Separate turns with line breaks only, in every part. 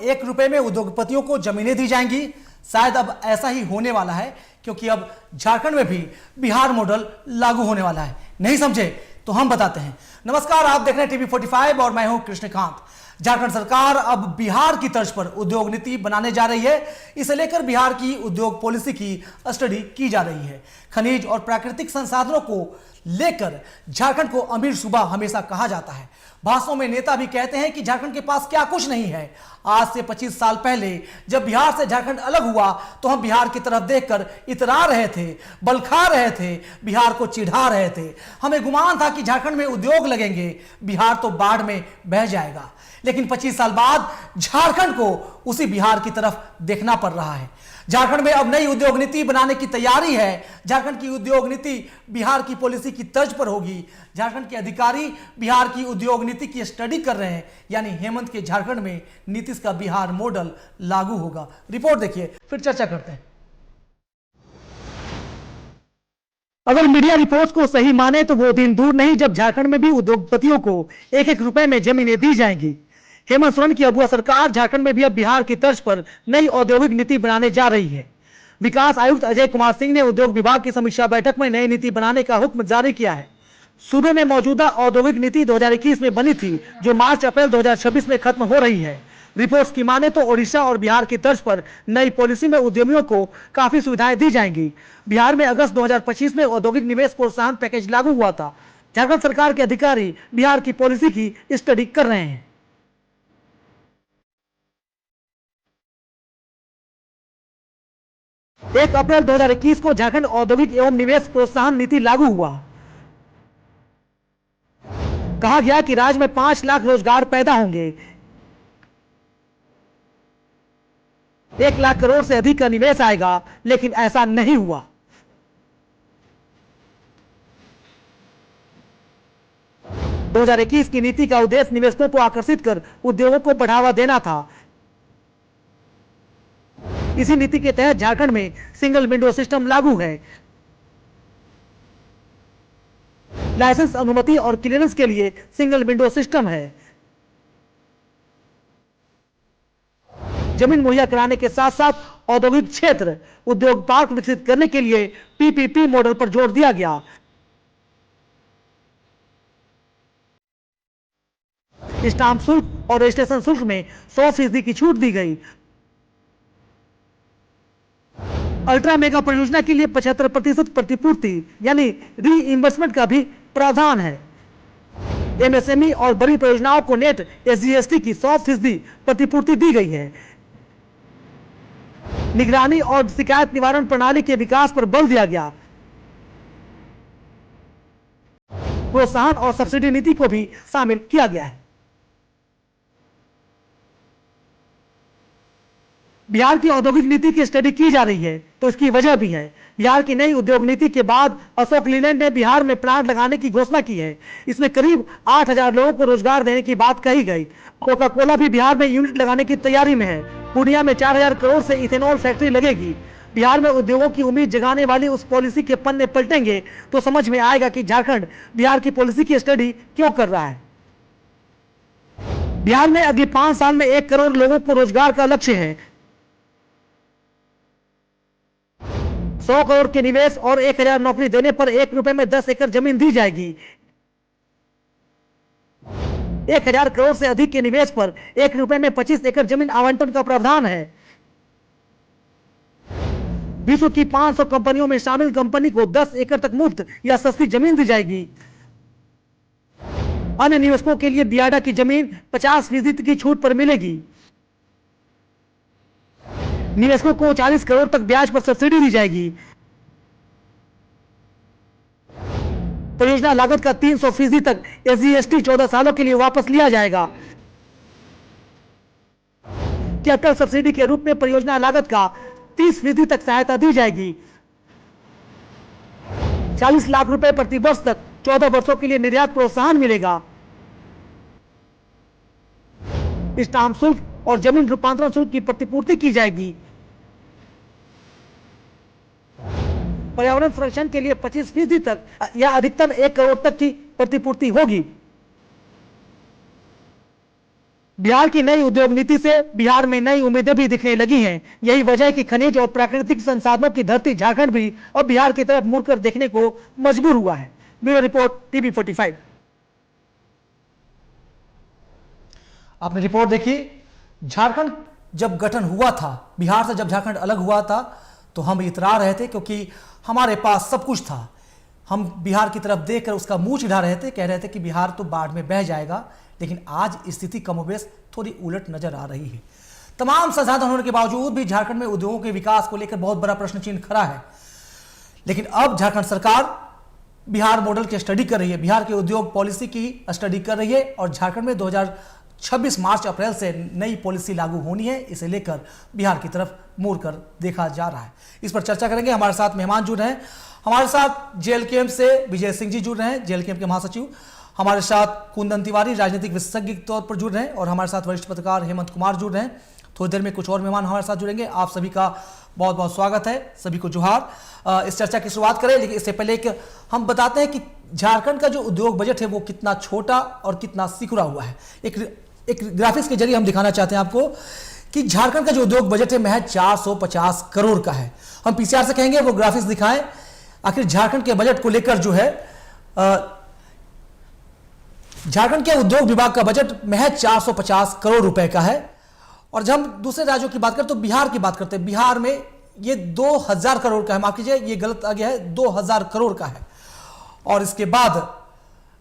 1 रुपए में उद्योगपतियों को जमीनें दी जाएंगी। शायद अब ऐसा ही होने वाला है, क्योंकि अब झारखंड में भी बिहार मॉडल लागू होने वाला है। नहीं समझे तो हम बताते हैं। नमस्कार, आप देख रहे हैं टीवी 45 और मैं हूं कृष्णकांत। झारखंड सरकार अब बिहार की तर्ज पर उद्योग नीति बनाने जा रही है। इसे लेकर बिहार की उद्योग पॉलिसी की स्टडी की जा रही है। खनिज और प्राकृतिक संसाधनों को लेकर झारखंड को अमीर सूबा हमेशा कहा जाता है। भाषणों में नेता भी कहते हैं कि झारखंड के पास क्या कुछ नहीं है। आज से 25 साल पहले जब बिहार से झारखंड अलग हुआ तो हम बिहार की तरफ देखकर इतरा रहे थे, बलखा रहे थे, बिहार को चिढ़ा रहे थे। हमें गुमान था कि झारखंड में उद्योग लगेंगे, बिहार तो बाढ़ में बह जाएगा। लेकिन 25 साल बाद झारखंड को उसी बिहार की तरफ देखना पड़ रहा है। झारखंड में अब नई उद्योग नीति बनाने की तैयारी है। झारखंड की उद्योग नीति बिहार की पॉलिसी की तर्ज पर होगी। झारखंड के अधिकारी बिहार की उद्योग नीति की स्टडी कर रहे हैं, यानी हेमंत के झारखंड में नीतीश का बिहार मॉडल लागू होगा। रिपोर्ट देखिए, फिर चर्चा करते हैं। अगर मीडिया रिपोर्ट्स को सही माने तो वो दिन दूर नहीं जब झारखंड में भी उद्योगपतियों को 1-1 रुपए में जमीनें दी जाएंगी। हेमंत सोरेन की अगुआ सरकार झारखंड में भी अब बिहार की तर्ज पर नई औद्योगिक नीति बनाने जा रही है। विकास आयुक्त अजय कुमार सिंह ने उद्योग विभाग की समीक्षा बैठक में नई नीति बनाने का हुक्म जारी किया है। सूबे में मौजूदा औद्योगिक नीति 2021 में बनी थी, जो मार्च-अप्रैल 2026 में खत्म हो रही है। रिपोर्ट्स की माने तो ओडिशा और बिहार की तर्ज पर नई पॉलिसी में उद्यमियों को काफी सुविधाएं दी जाएंगी। बिहार में अगस्त 2025 में औद्योगिक निवेश प्रोत्साहन पैकेज लागू हुआ था। झारखंड सरकार के अधिकारी बिहार की पॉलिसी की स्टडी कर रहे हैं। 1 अप्रैल 2021 को झारखंड औद्योगिक एवं निवेश प्रोत्साहन नीति लागू हुआ। कहा गया कि राज्य में 5 लाख रोजगार पैदा होंगे। 1 लाख करोड़ से अधिक का निवेश आएगा, लेकिन ऐसा नहीं हुआ। दो 2021 की नीति का उद्देश्य निवेशकों को आकर्षित कर उद्योगों को बढ़ावा देना था। इसी नीति के तहत झारखंड में सिंगल विंडो सिस्टम लागू है। लाइसेंस, अनुमति और क्लियरेंस के लिए सिंगल विंडो सिस्टम है। जमीन मुहैया कराने के साथ साथ औद्योगिक क्षेत्र, उद्योग पार्क विकसित करने के लिए पीपीपी मॉडल पर जोर दिया गया। स्टाम्प शुल्क और रजिस्ट्रेशन शुल्क में 100% की छूट दी गई। अल्ट्रा मेगा परियोजना के लिए 75% प्रतिपूर्ति यानी रीइंबर्समेंट का भी प्रावधान है। एमएसएमई और बड़ी परियोजनाओं को नेट एसजीएसटी की 100% प्रतिपूर्ति दी गई है। निगरानी और शिकायत निवारण प्रणाली के विकास पर बल दिया गया। प्रोत्साहन और सब्सिडी नीति को भी शामिल किया गया है। बिहार की औद्योगिक नीति की स्टडी की जा रही है, तो इसकी वजह भी है। बिहार की नई उद्योग नीति के बाद अशोक लीलैंड ने बिहार में प्लांट लगाने की घोषणा की है। इसमें करीब 8,000 लोगों को रोजगार देने की बात कही गई। कोका कोला भी बिहार में यूनिट लगाने की तैयारी में है। पूर्णिया में 4,000 करोड़ से इथेनॉल फैक्ट्री लगेगी। बिहार में उद्योगों की उम्मीद जगाने वाली उस पॉलिसी के पन्ने पलटेंगे तो समझ में आएगा कि झारखंड बिहार की पॉलिसी की स्टडी क्यों कर रहा है। बिहार में अगले 5 साल में 1 करोड़ लोगों को रोजगार का लक्ष्य है। 100 करोड़ के निवेश और 1,000 नौकरी देने पर 1 रुपए में 10 एकड़ जमीन दी जाएगी। 1,000 करोड़ से अधिक के निवेश पर 1 रुपए में 25 एकड़ जमीन आवंटन का प्रावधान है। विश्व की 500 कंपनियों में शामिल कंपनी को 10 एकड़ तक मुफ्त या सस्ती जमीन दी जाएगी। अन्य निवेशकों के लिए बियाडा की जमीन 50% की छूट पर मिलेगी। निवेशकों को 40 करोड़ तक ब्याज पर सब्सिडी दी जाएगी। परियोजना लागत का 300% तक एसजीएसटी 14 सालों के लिए वापस लिया जाएगा। कैपिटल सब्सिडी के रूप में परियोजना लागत का 30% तक सहायता दी जाएगी। 40 लाख रुपए प्रति वर्ष तक 14 वर्षों के लिए निर्यात प्रोत्साहन मिलेगा। स्टाम्प शुल्क और जमीन रूपांतरण शुल्क की प्रतिपूर्ति की जाएगी। पर्यावरण संरक्षण के लिए 25% तक या अधिकतम 1 करोड़ तक की प्रतिपूर्ति होगी। बिहार की नई उद्योग नीति से बिहार में नई उम्मीदें भी दिखने लगी हैं। यही वजह है कि खनिज और प्राकृतिक संसाधनों की धरती झारखंड भी अब बिहार की तरफ मुड़कर देखने को मजबूर हुआ है। Bureau report TV 45। आपने रिपोर्ट देखी। झारखंड जब गठन हुआ था, बिहार से जब झारखंड अलग हुआ था, तो हम इतरा रहे थे क्योंकि हमारे पास सब कुछ था। हम बिहार की तरफ देखकर उसका मुंह चिढ़ा रहे थे, कह रहे थे कि बिहार तो बाढ़ में बह जाएगा। लेकिन आज स्थिति कमोबेश थोड़ी उलट नजर आ रही है। तमाम संसाधन होने के बावजूद भी झारखंड में उद्योगों के विकास को लेकर बहुत बड़ा प्रश्न चिन्ह खड़ा है। लेकिन अब झारखंड सरकार बिहार मॉडल की स्टडी कर रही है, बिहार की उद्योग पॉलिसी की स्टडी कर रही है और झारखंड में 2026 मार्च अप्रैल से नई पॉलिसी लागू होनी है। इसे लेकर बिहार की तरफ मुड़ कर देखा जा रहा है। इस पर चर्चा करेंगे। हमारे साथ मेहमान जुड़ रहे हैं। हमारे साथ जेएलकेएम से विजय सिंह जी जुड़ रहे हैं, जेएलकेएम के महासचिव। हमारे साथ कुंदन तिवारी राजनीतिक विशेषज्ञ के तौर पर जुड़ रहे हैं और हमारे साथ वरिष्ठ पत्रकार हेमंत कुमार जुड़ रहे हैं। थोड़ी देर में कुछ और मेहमान हमारे साथ जुड़ेंगे। आप सभी का बहुत बहुत स्वागत है, सभी को जोहार। इस चर्चा की शुरुआत करें, लेकिन इससे पहले एक हम बताते हैं कि झारखंड का जो उद्योग बजट है वो कितना छोटा और कितना सिकुड़ा हुआ है। एक ग्राफिक्स के जरिए हम दिखाना चाहते हैं आपको कि झारखंड का जो उद्योग बजट है महज 450 करोड़ का है। हम पीसीआर से कहेंगे वो ग्राफिक्स दिखाएं। आखिर झारखंड के बजट को लेकर जो है झारखंड के उद्योग विभाग का बजट महज 450 करोड़ रुपए का है। और जब हम दूसरे राज्यों की बात करें तो बिहार की बात करते हैं। बिहार में ये 2000 करोड़ का है, माफ कीजिए ये गलत आ गया है, 2000 करोड़ का है। और इसके बाद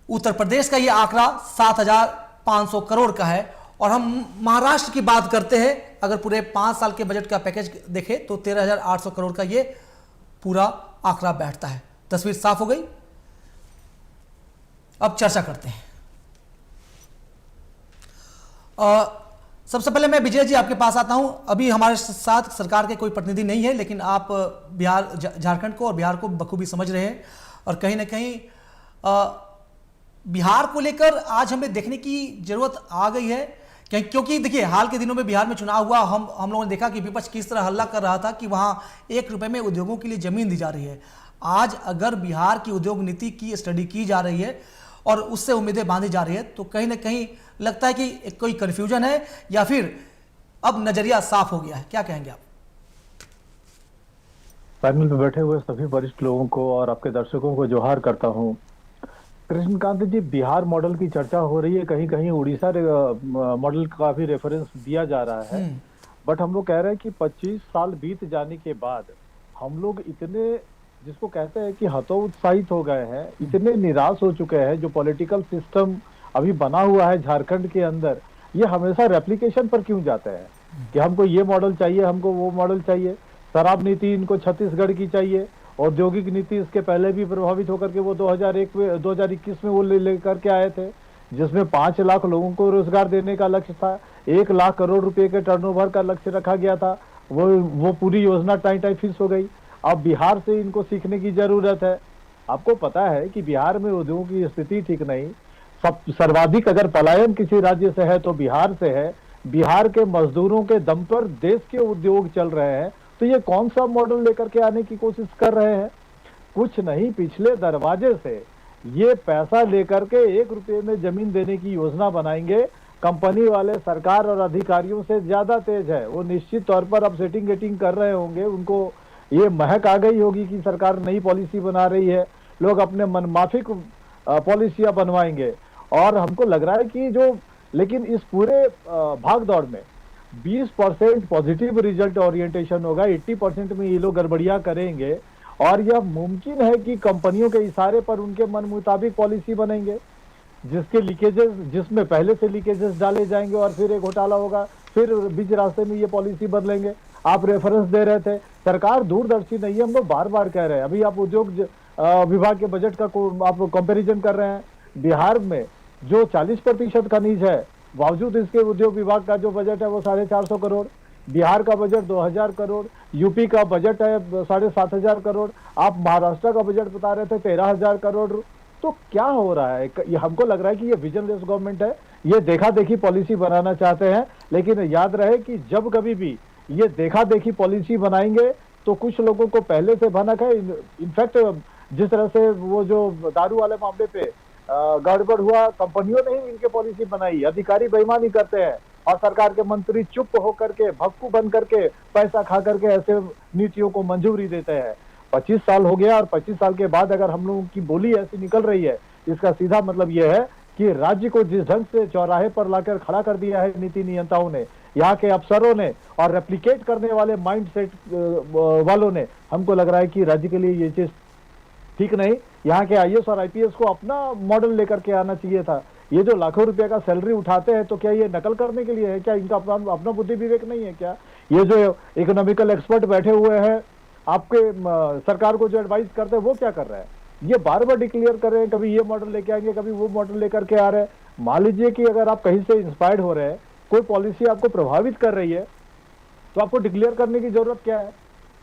उत्तर प्रदेश का ये आंकड़ा 7500 करोड़ का है। और हम महाराष्ट्र की बात करते हैं, अगर पूरे 5 साल के बजट का पैकेज देखें तो 13800 करोड़ का ये पूरा आंकड़ा बैठता है। तस्वीर साफ हो गई। अब चर्चा करते हैं। सबसे पहले मैं विजय जी आपके पास आता हूं। अभी हमारे साथ सरकार के कोई प्रतिनिधि नहीं है, लेकिन आप बिहार झारखंड को और बिहार को बखूबी समझ रहे हैं और कहीं ना कहीं बिहार को लेकर आज हमें देखने की जरूरत आ गई है। क्योंकि देखिए हाल के दिनों में बिहार में चुनाव हुआ, हम लोगों ने देखा कि विपक्ष किस तरह हल्ला कर रहा था कि वहां 1 रुपए में उद्योगों के लिए जमीन दी जा रही है। आज अगर बिहार की उद्योग नीति की स्टडी की जा रही है और उससे उम्मीदें बांधी जा रही है तो कहीं ना कहीं लगता है कि कोई कंफ्यूजन है या फिर अब नजरिया साफ हो गया है। क्या कहेंगे आप?
पैनल में बैठे हुए सभी वरिष्ठ लोगों को और आपके दर्शकों को जोहार करता हूं। कृष्णकांत जी, बिहार मॉडल की चर्चा हो रही है, कहीं कहीं उड़ीसा मॉडल का भी रेफरेंस दिया जा रहा है। बट हम लोग कह रहे हैं कि 25 साल बीत जाने के बाद हम लोग इतने, जिसको कहते हैं कि हतोत्साहित हो गए हैं, इतने निराश हो चुके हैं। जो पॉलिटिकल सिस्टम अभी बना हुआ है झारखंड के अंदर, ये हमेशा रेप्लिकेशन पर क्यों जाते हैं कि हमको ये मॉडल चाहिए, हमको वो मॉडल चाहिए। शराब नीति इनको छत्तीसगढ़ की चाहिए, औद्योगिक नीति इसके पहले भी प्रभावित होकर के वो 2021 में वो लेकर के आए थे, जिसमें 5 लाख लोगों को रोजगार देने का लक्ष्य था। 1 लाख करोड़ रुपए के टर्नओवर का लक्ष्य रखा गया था। वो पूरी योजना टाई फिक्स हो गई। अब बिहार से इनको सीखने की जरूरत है। आपको पता है कि बिहार में उद्योगों की स्थिति ठीक नहीं। सर्वाधिक अगर पलायन किसी राज्य से है तो बिहार से है। बिहार के मजदूरों के दम पर देश के उद्योग चल रहे हैं। तो ये कौन सा मॉडल लेकर के आने की कोशिश कर रहे हैं? कुछ नहीं, पिछले दरवाजे से ये पैसा लेकर के 1 रुपये में जमीन देने की योजना बनाएंगे। कंपनी वाले सरकार और अधिकारियों से ज्यादा तेज है। वो निश्चित तौर पर अब सेटिंग गेटिंग कर रहे होंगे। उनको ये महक आ गई होगी कि सरकार नई पॉलिसी बना रही है, लोग अपने मनमाफिक पॉलिसियां बनवाएंगे। और हमको लग रहा है कि लेकिन इस पूरे भाग दौड़ में 20% पॉजिटिव रिजल्ट ओरिएंटेशन होगा, 80% में ये लोग गड़बड़ियां करेंगे। और यह मुमकिन है कि कंपनियों के इशारे पर उनके मन मुताबिक पॉलिसी बनेंगे, जिसमें पहले से लीकेजेस डाले जाएंगे और फिर एक घोटाला होगा, फिर बीच रास्ते में ये पॉलिसी बदलेंगे। आप रेफरेंस दे रहे थे, सरकार दूरदर्शी नहीं है, हम लोग बार बार कह रहे हैं। अभी आप उद्योग विभाग के बजट का आप कंपेरिजन कर रहे हैं। बिहार में जो 40% खनिज है, बावजूद इसके उद्योग विभाग का जो बजट है वो 450 करोड़। बिहार का बजट 2000 करोड़, यूपी का बजट है 7500 करोड़, आप महाराष्ट्र का बजट बता रहे थे 13000 करोड़। तो क्या हो रहा है? ये हमको लग रहा है कि ये विजनलेस गवर्नमेंट है, ये देखा देखी पॉलिसी बनाना चाहते हैं। लेकिन याद रहे कि जब कभी भी ये देखा देखी पॉलिसी बनाएंगे तो कुछ लोगों को पहले से भनक है। इनफैक्ट जिस तरह से वो जो दारू वाले मामले पे गड़बड़ हुआ, कंपनियों ने ही इनके पॉलिसी बनाई, अधिकारी बेईमानी करते हैं। और सरकार के मंत्री चुप होकर के भक्कू बन करके पैसा खा करके ऐसे नीतियों को मंजूरी देते हैं। 25 साल हो गया और 25 साल के बाद अगर हम लोगों की बोली ऐसी निकल रही है, इसका सीधा मतलब यह है कि राज्य को जिस ढंग से चौराहे पर लाकर खड़ा कर दिया है नीति नियंताओं ने, यहाँ के अफसरों ने और रेप्लिकेट करने वाले माइंड सेट वालों ने, हमको लग रहा है कि राज्य के लिए ये चीज ठीक नहीं। यहाँ के आईएएस और आईपीएस को अपना मॉडल लेकर के आना चाहिए था। ये जो लाखों रुपए का सैलरी उठाते हैं तो क्या ये नकल करने के लिए है क्या? इनका अपना बुद्धि विवेक नहीं है क्या? ये जो इकोनॉमिकल एक्सपर्ट बैठे हुए हैं आपके सरकार को जो एडवाइस करते हैं वो क्या कर रहे हैं? ये बार बार डिक्लेयर कर रहे हैं, कभी ये मॉडल लेके आएंगे, कभी वो मॉडल लेकर के आ रहे हैं। मान लीजिए कि अगर आप कहीं से इंस्पायर्ड हो रहे हैं, कोई पॉलिसी आपको प्रभावित कर रही है, तो आपको डिक्लेयर करने की जरूरत क्या है?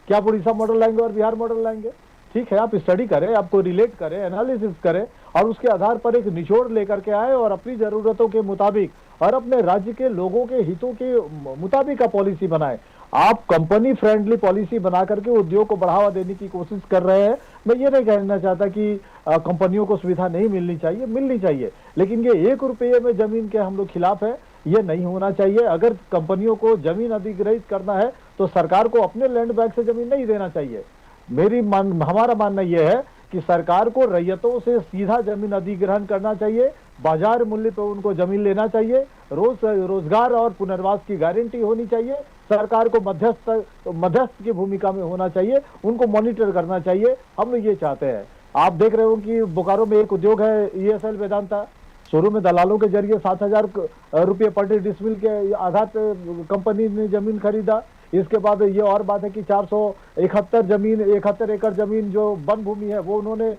क्या आप उड़ीसा मॉडल लाएंगे और बिहार मॉडल लाएंगे? ठीक है, आप स्टडी करें, आपको रिलेट करें, एनालिसिस करें और उसके आधार पर एक निचोड़ लेकर के आए और अपनी जरूरतों के मुताबिक और अपने राज्य के लोगों के हितों के मुताबिक का पॉलिसी बनाए। आप कंपनी फ्रेंडली पॉलिसी बना करके उद्योग को बढ़ावा देने की कोशिश कर रहे हैं। मैं ये नहीं कहना चाहता कि कंपनियों को सुविधा नहीं मिलनी चाहिए, मिलनी चाहिए, लेकिन ये 1 रुपये में जमीन के हम लोग खिलाफ है, ये नहीं होना चाहिए। अगर कंपनियों को जमीन अधिग्रहित करना है तो सरकार को अपने लैंड बैंक से जमीन नहीं देना चाहिए। हमारा मानना यह है कि सरकार को रैयतों से सीधा जमीन अधिग्रहण करना चाहिए, बाजार मूल्य पर उनको जमीन लेना चाहिए, रोजगार और पुनर्वास की गारंटी होनी चाहिए, सरकार को मध्यस्थ की भूमिका में होना चाहिए, उनको मॉनिटर करना चाहिए। हम लोग ये चाहते हैं। आप देख रहे हो कि बोकारो में एक उद्योग है ईएसएल वेदांता, शुरू में दलालों के जरिए 7,000 रुपये पर डिसमिल के आधार पर कंपनी ने जमीन खरीदा। इसके बाद ये और बात है कि 471 एकड़ जमीन जो वन भूमि है वो उन्होंने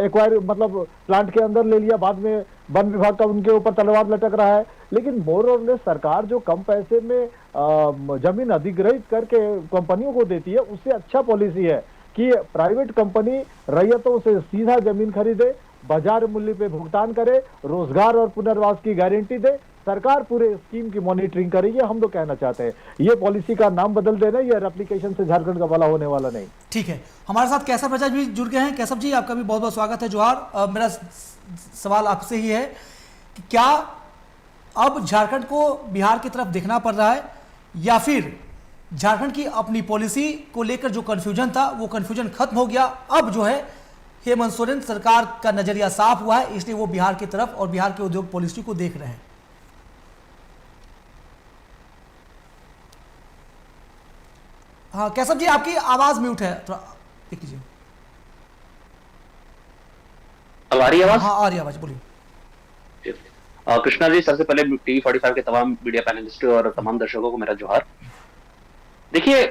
एक्वायर मतलब प्लांट के अंदर ले लिया। बाद में वन विभाग का उनके ऊपर तलवार लटक रहा है। लेकिन मोर और लेस सरकार जो कम पैसे में जमीन अधिग्रहित करके कंपनियों को देती है, उससे अच्छा पॉलिसी है कि प्राइवेट कंपनी रैयतों से सीधा जमीन खरीदे, बाजार मूल्य पे भुगतान करे, रोजगार और पुनर्वास की गारंटी दे, सरकार पूरे स्कीम की मॉनिटरिंग करे। ये हम लोग कहना चाहते हैं। ये पॉलिसी का नाम बदल देना, ये रेप्लिकेशन से झारखंड का भला होने वाला नहीं।
ठीक है, हमारे साथ कैसव बजाज भी जुड़ गए हैं। कैसव जी, आपका भी बहुत बहुत स्वागत है। जोहार। मेरा सवाल आपसे ही है कि क्या अब झारखंड को बिहार की तरफ देखना पड़ रहा है, या फिर झारखंड की अपनी पॉलिसी को लेकर जो कन्फ्यूजन था वो कन्फ्यूजन खत्म हो गया, अब जो है हेमंत सोरेन सरकार का नजरिया साफ हुआ है, इसलिए वो बिहार की तरफ और बिहार के उद्योग पॉलिसी को देख रहे हैं? हाँ कैसव जी, आपकी आवाज म्यूट है, थोड़ा देख लीजिए।
अब आ रही है आवाज?
हाँ आ रही आवाज, बोलिए।
कृष्णा जी, सबसे पहले टीवी 45 के तमाम मीडिया पैनलिस्ट और तमाम दर्शकों को मेरा जोहार। देखिए,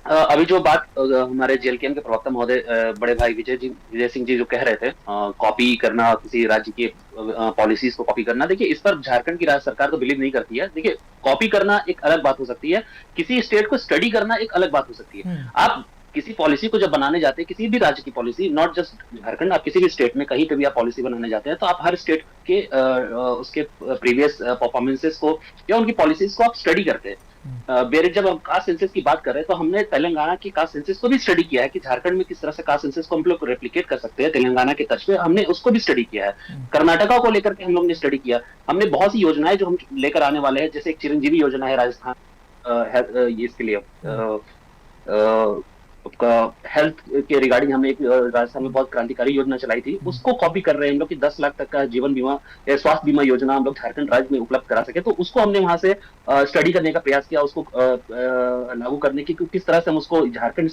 अभी जो बात हमारे जेएलकेएम के प्रवक्ता महोदय बड़े भाई विजय सिंह जी जो कह रहे थे, कॉपी करना, किसी राज्य की पॉलिसीज को कॉपी करना, देखिए इस पर झारखंड की राज्य सरकार तो बिलीव नहीं करती है। देखिए, कॉपी करना एक अलग बात हो सकती है, किसी स्टेट को स्टडी करना एक अलग बात हो सकती है। आप किसी पॉलिसी को जब बनाने जाते हैं, किसी भी राज्य की पॉलिसी, नॉट जस्ट झारखंड, आप किसी भी स्टेट में कहीं पे भी आप पॉलिसी बनाने जाते हैं तो आप हर स्टेट के उसके प्रीवियस परफॉर्मेंसेस को या उनकी पॉलिसीज को आप स्टडी करते हैं। जब हम कास्ट सेंसस की बात कर रहे हैं तो हमने तेलंगाना की कास्ट सेंसस को भी स्टडी किया है कि झारखंड में किस तरह से कास्ट सेंसस को हम लोग रेप्लिकेट कर सकते हैं तेलंगाना के टच पे, हमने उसको भी स्टडी किया है। कर्नाटका को लेकर के हम लोग ने स्टडी किया। हमने बहुत सी योजनाएं जो हम लेकर आने वाले हैं, जैसे एक चिरंजीवी योजना है राजस्थान, इसके लिए हेल्थ के रिगार्डिंग हमने एक राजस्थान में बहुत क्रांतिकारी योजना चलाई थी, उसको कॉपी कर रहे हैं हम लोग कि 10 लाख तक का जीवन बीमा या स्वास्थ्य बीमा योजना हम लोग झारखंड राज्य में उपलब्ध करा सके। तो उसको हमने वहां से स्टडी करने का प्रयास किया, उसको लागू करने की, किस तरह से हम उसको झारखंड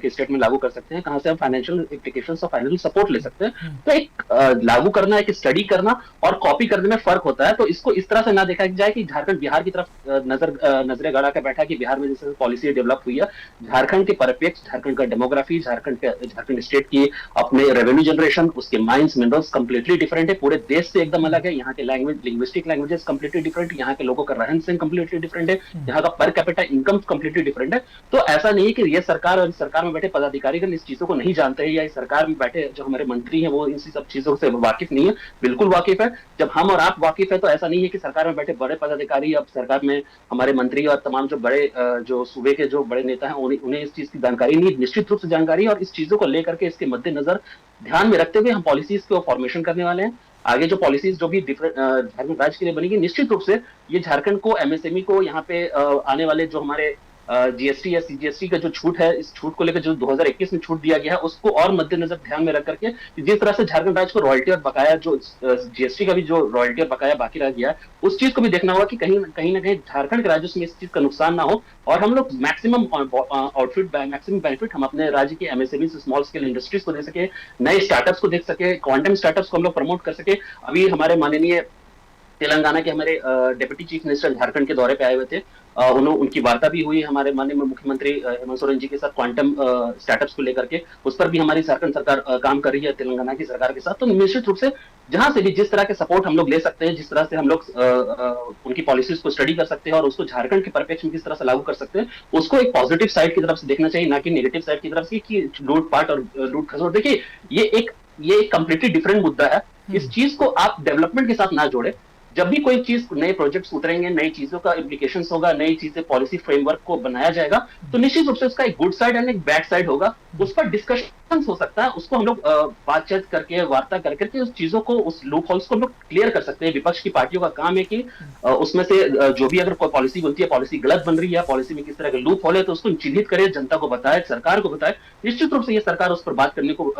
के स्टेट में लागू कर सकते हैं, कहां से हम फाइनेंशियल इम्प्लीकेशंस और फाइनेंशियल सपोर्ट ले सकते हैं। तो एक लागू करना, एक स्टडी करना और कॉपी करने में फर्क होता है। तो इसको इस तरह से ना देखा जाए कि झारखंड बिहार की तरफ नजरें गड़ा के बैठा कि बिहार में जैसे पॉलिसी डेवलप हुई है। झारखंड के परिप्रेक्ष्य, झारखंड का डेमोग्राफी, झारखंड स्टेट की अपने रेवेन्यू जनरेशन, उसके माइंस, मिनरल्स कंप्लीटली डिफरेंट है, पूरे देश से एकदम अलग है। यहाँ के लिंग्विस्टिक लैंग्वेजेस कंप्लीटली डिफरेंट, यहाँ के लोगों का रहन सहन कंप्लीटली डिफरेंट है, यहाँ का per capita income completely different है। तो ऐसा नहीं है कि ये सरकार और सरकार में बैठे पदाधिकारीगण इस चीजों को नहीं जानते हैं, या इस सरकार में बैठे जो हमारे मंत्री हैं वो इन सब चीजों से वाकिफ नहीं है, बिल्कुल वाकिफ है। जब हम और आप वाकिफ है तो ऐसा नहीं है कि सरकार में बैठे बड़े पदाधिकारी, अब सरकार में हमारे मंत्री और तमाम जो बड़े जो सूबे के जो बड़े नेता हैं उन्हें इस चीज की जानकारी नहीं, निश्चित रूप से जानकारी। और इस चीजों को लेकर के इसके मद्देनजर ध्यान में रखते हुए हम पॉलिसीज को फॉर्मेशन करने वाले हैं। आगे जो पॉलिसीज जो भी डिफरेंट झारखंड राज्य के लिए बनेगी, निश्चित रूप से ये झारखंड को, एमएसएमई को यहाँ पे आने वाले जो हमारे जीएसटी या सीजीएसटी का जो छूट है, इस छूट को लेकर जो 2021 में छूट दिया गया है, उसको और मद्देनजर ध्यान में रख करके जिस तरह से झारखंड राज्य को रॉयल्टी और बकाया जो जीएसटी का भी जो रॉयल्टी और बकाया बाकी रह गया है, उस चीज को भी देखना होगा कि कहीं ना कहीं झारखंड के राजस्व में इस चीज का नुकसान ना हो, और हम लोग मैक्सिमम मैक्सिमम बेनिफिट हम अपने राज्य के एमएसएमई स्मॉल स्केल इंडस्ट्रीज को दे सके, नए स्टार्टअप्स को देख सके, क्वांटम स्टार्टअप्स को हम लोग प्रमोट कर सके। अभी हमारे माननीय तेलंगाना के हमारे डिप्टी चीफ मिनिस्टर झारखंड के दौरे पे आए हुए थे, उनकी वार्ता भी हुई हमारे माननीय मुख्यमंत्री हेमंत सोरेन जी के साथ क्वांटम स्टार्टअप्स को लेकर के, उस पर भी हमारी झारखंड सरकार काम कर रही है तेलंगाना की सरकार के साथ। तो निश्चित रूप से जहां से भी जिस तरह के सपोर्ट हम लोग ले सकते हैं, जिस तरह से हम लोग उनकी पॉलिसीज को स्टडी कर सकते हैं और उसको झारखंड के परिप्रेक्ष्य में किस तरह से लागू कर सकते हैं, उसको एक पॉजिटिव साइड की तरफ से देखना चाहिए, ना कि नेगेटिव साइड की तरफ से कि लूटपाट और लूट खसोट। देखिए ये एक कंप्लीटली डिफरेंट मुद्दा है। इस चीज को आप डेवलपमेंट के साथ ना जोड़े। जब भी कोई चीज, नए प्रोजेक्ट्स उतरेंगे, नई चीजों का इम्प्लीकेशंस होगा, नई चीजें पॉलिसी फ्रेमवर्क को बनाया जाएगा, तो निश्चित रूप से उसका एक गुड साइड एंड एक बैड साइड होगा। उस पर डिस्कशन हो सकता है, उसको हम लोग बातचीत करके, वार्ता करके उस चीजों को, उस लूप होल्स को हम लोग क्लियर कर सकते हैं। विपक्ष की पार्टियों का काम है कि उसमें से जो भी अगर कोई पॉलिसी बनती है, पॉलिसी गलत बन रही है, पॉलिसी में किस तरह के लूप होल है, तो उसको चिन्हित करे, जनता को बताए, सरकार को बताए। निश्चित रूप से ये सरकार उस पर बात करने को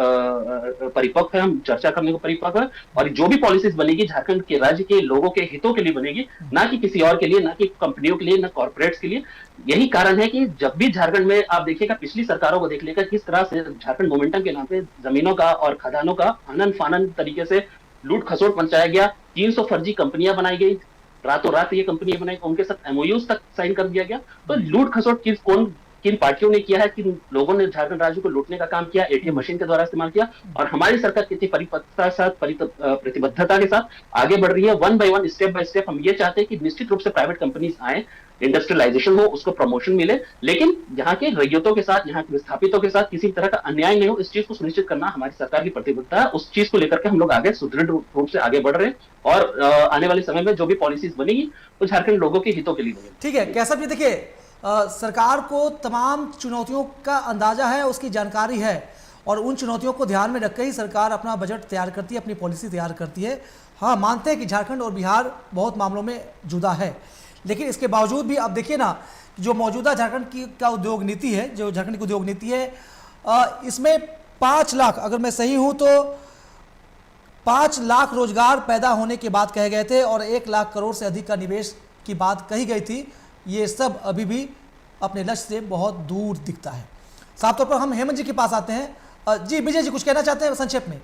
परिपक्व है, हम चर्चा करने को परिपक्व है, और जो भी पॉलिसीज बनेगी झारखंड के राज्य के लोगों के हितों के लिए बनेगी, ना कि किसी और के लिए, ना कि कंपनियों के लिए, ना कॉर्पोरेट्स के लिए। यही कारण है कि जब भी झारखंड में आप देखिएगा, पिछली सरकारों को देख लेकर किस तरह से झारखंड मोमेंटम के नाम पे जमीनों का और खदानों का आनन फानन तरीके से लूट खसोट मचाया गया। 300 फर्जी कंपनियां बनाई गई, रातों रात ये कंपनियां बनाई, उनके साथ एमओयूज तक साइन कर दिया गया। तो लूट खसोट किन पार्टियों ने किया है, किन लोगों ने झारखंड राज्य को लूटने का काम किया, एटीएम मशीन के द्वारा इस्तेमाल किया, और हमारी सरकार कितनी परिपक्वता के साथ, प्रतिबद्धता के साथ आगे बढ़ रही है। One by one, step by step हम ये चाहते हैं कि निश्चित रूप से प्राइवेट कंपनीज आए, इंडस्ट्रियलाइजेशन हो, उसको प्रमोशन मिले, लेकिन यहाँ के रैयतों के साथ, यहाँ के विस्थापितों के साथ किसी तरह का अन्याय नहीं हो, इस चीज को सुनिश्चित करना हमारी सरकार की प्रतिबद्धता है। उस चीज को लेकर के हम लोग आगे सुदृढ़ रूप से आगे बढ़ रहे हैं, और आने वाले समय में जो भी पॉलिसीज बनेगी वो झारखंड लोगों के हितों के लिए बनेगी।
ठीक है, कैसा भी देखिए, सरकार को तमाम चुनौतियों का अंदाजा है, उसकी जानकारी है, और उन चुनौतियों को ध्यान में रखकर ही सरकार अपना बजट तैयार करती है, अपनी पॉलिसी तैयार करती है। हाँ, मानते हैं कि झारखंड और बिहार बहुत मामलों में जुदा है, लेकिन इसके बावजूद भी आप देखिए ना, जो मौजूदा झारखंड की का उद्योग नीति है, जो झारखंड की उद्योग नीति है, इसमें 5 लाख, अगर मैं सही हूँ तो 5 लाख रोजगार पैदा होने की बात कहे गए थे, और 1 लाख करोड़ से अधिक का निवेश की बात कही गई थी। ये सब अभी भी अपने लक्ष्य से बहुत दूर दिखता है। साफ तौर पर हम हेमंत जी के पास आते हैं। जी विजय जी, कुछ कहना चाहते हैं संक्षेप में?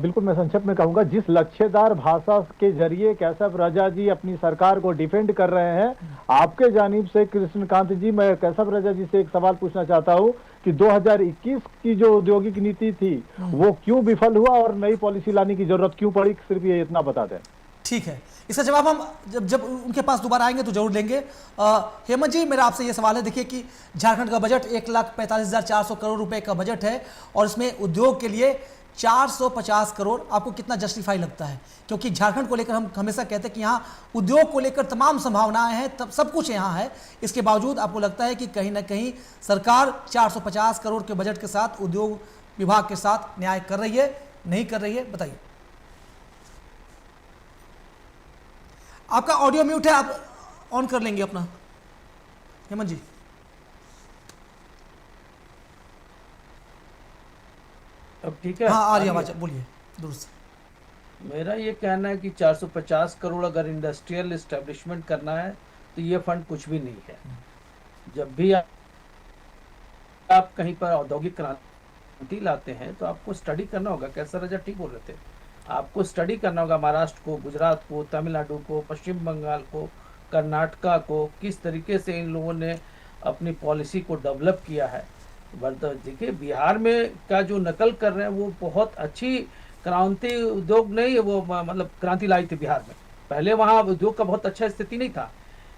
बिल्कुल, मैं संक्षेप में कहूंगा, जिस लक्ष्यदार भाषा के जरिए केशव राजा जी अपनी सरकार को डिफेंड कर रहे हैं, आपके जानिब से कृष्णकांत जी, मैं केशव राजा जी से एक सवाल पूछना चाहता हूं कि 2021 की जो औद्योगिक नीति थी वो क्यों विफल हुआ और नई पॉलिसी लाने की जरूरत क्यों पड़ी, सिर्फ ये इतना बता दें।
ठीक है, इसका जवाब हम जब उनके पास दोबारा आएंगे तो जरूर लेंगे। हेमंत जी, मेरा आपसे ये सवाल है, देखिए कि झारखंड का बजट 1,45,400 करोड़ रुपए का बजट है, और इसमें उद्योग के लिए 450 करोड़, आपको कितना जस्टिफाई लगता है? क्योंकि झारखंड को लेकर हम हमेशा कहते हैं कि यहाँ उद्योग को लेकर तमाम संभावनाएं हैं, तब सब कुछ यहाँ है, इसके बावजूद आपको लगता है कि कहीं ना कहीं सरकार 450 करोड़ के बजट के साथ उद्योग विभाग के साथ न्याय कर रही है, नहीं कर रही है? बताइए। आपका ऑडियो म्यूट है, आप ऑन कर लेंगे अपना, हेमंत जी।
अब ठीक है?
हाँ, आ रही आवाज, बोलिए दूर से।
मेरा ये कहना है कि 450 करोड़ अगर इंडस्ट्रियल इस्टेब्लिशमेंट करना है तो ये फंड कुछ भी नहीं है। जब भी आप कहीं पर औद्योगिक क्रांति लाते हैं तो आपको स्टडी करना होगा। कैसा राजा ठीक बोल रहे थे, आपको स्टडी करना होगा महाराष्ट्र को, गुजरात को, तमिलनाडु को, पश्चिम बंगाल को, कर्नाटका को, किस तरीके से इन लोगों ने अपनी पॉलिसी को डेवलप किया है। देखिए, बिहार में का जो नकल कर रहे हैं वो बहुत अच्छी क्रांति उद्योग नहीं है, वो मतलब क्रांति लाई थी बिहार में। पहले वहाँ उद्योग का बहुत अच्छा स्थिति नहीं था,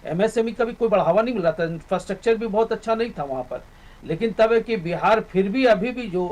एमएसएमई का भी कोई बढ़ावा नहीं मिल रहा था, इंफ्रास्ट्रक्चर भी बहुत अच्छा नहीं था वहाँ पर। लेकिन तब है कि बिहार फिर भी अभी भी जो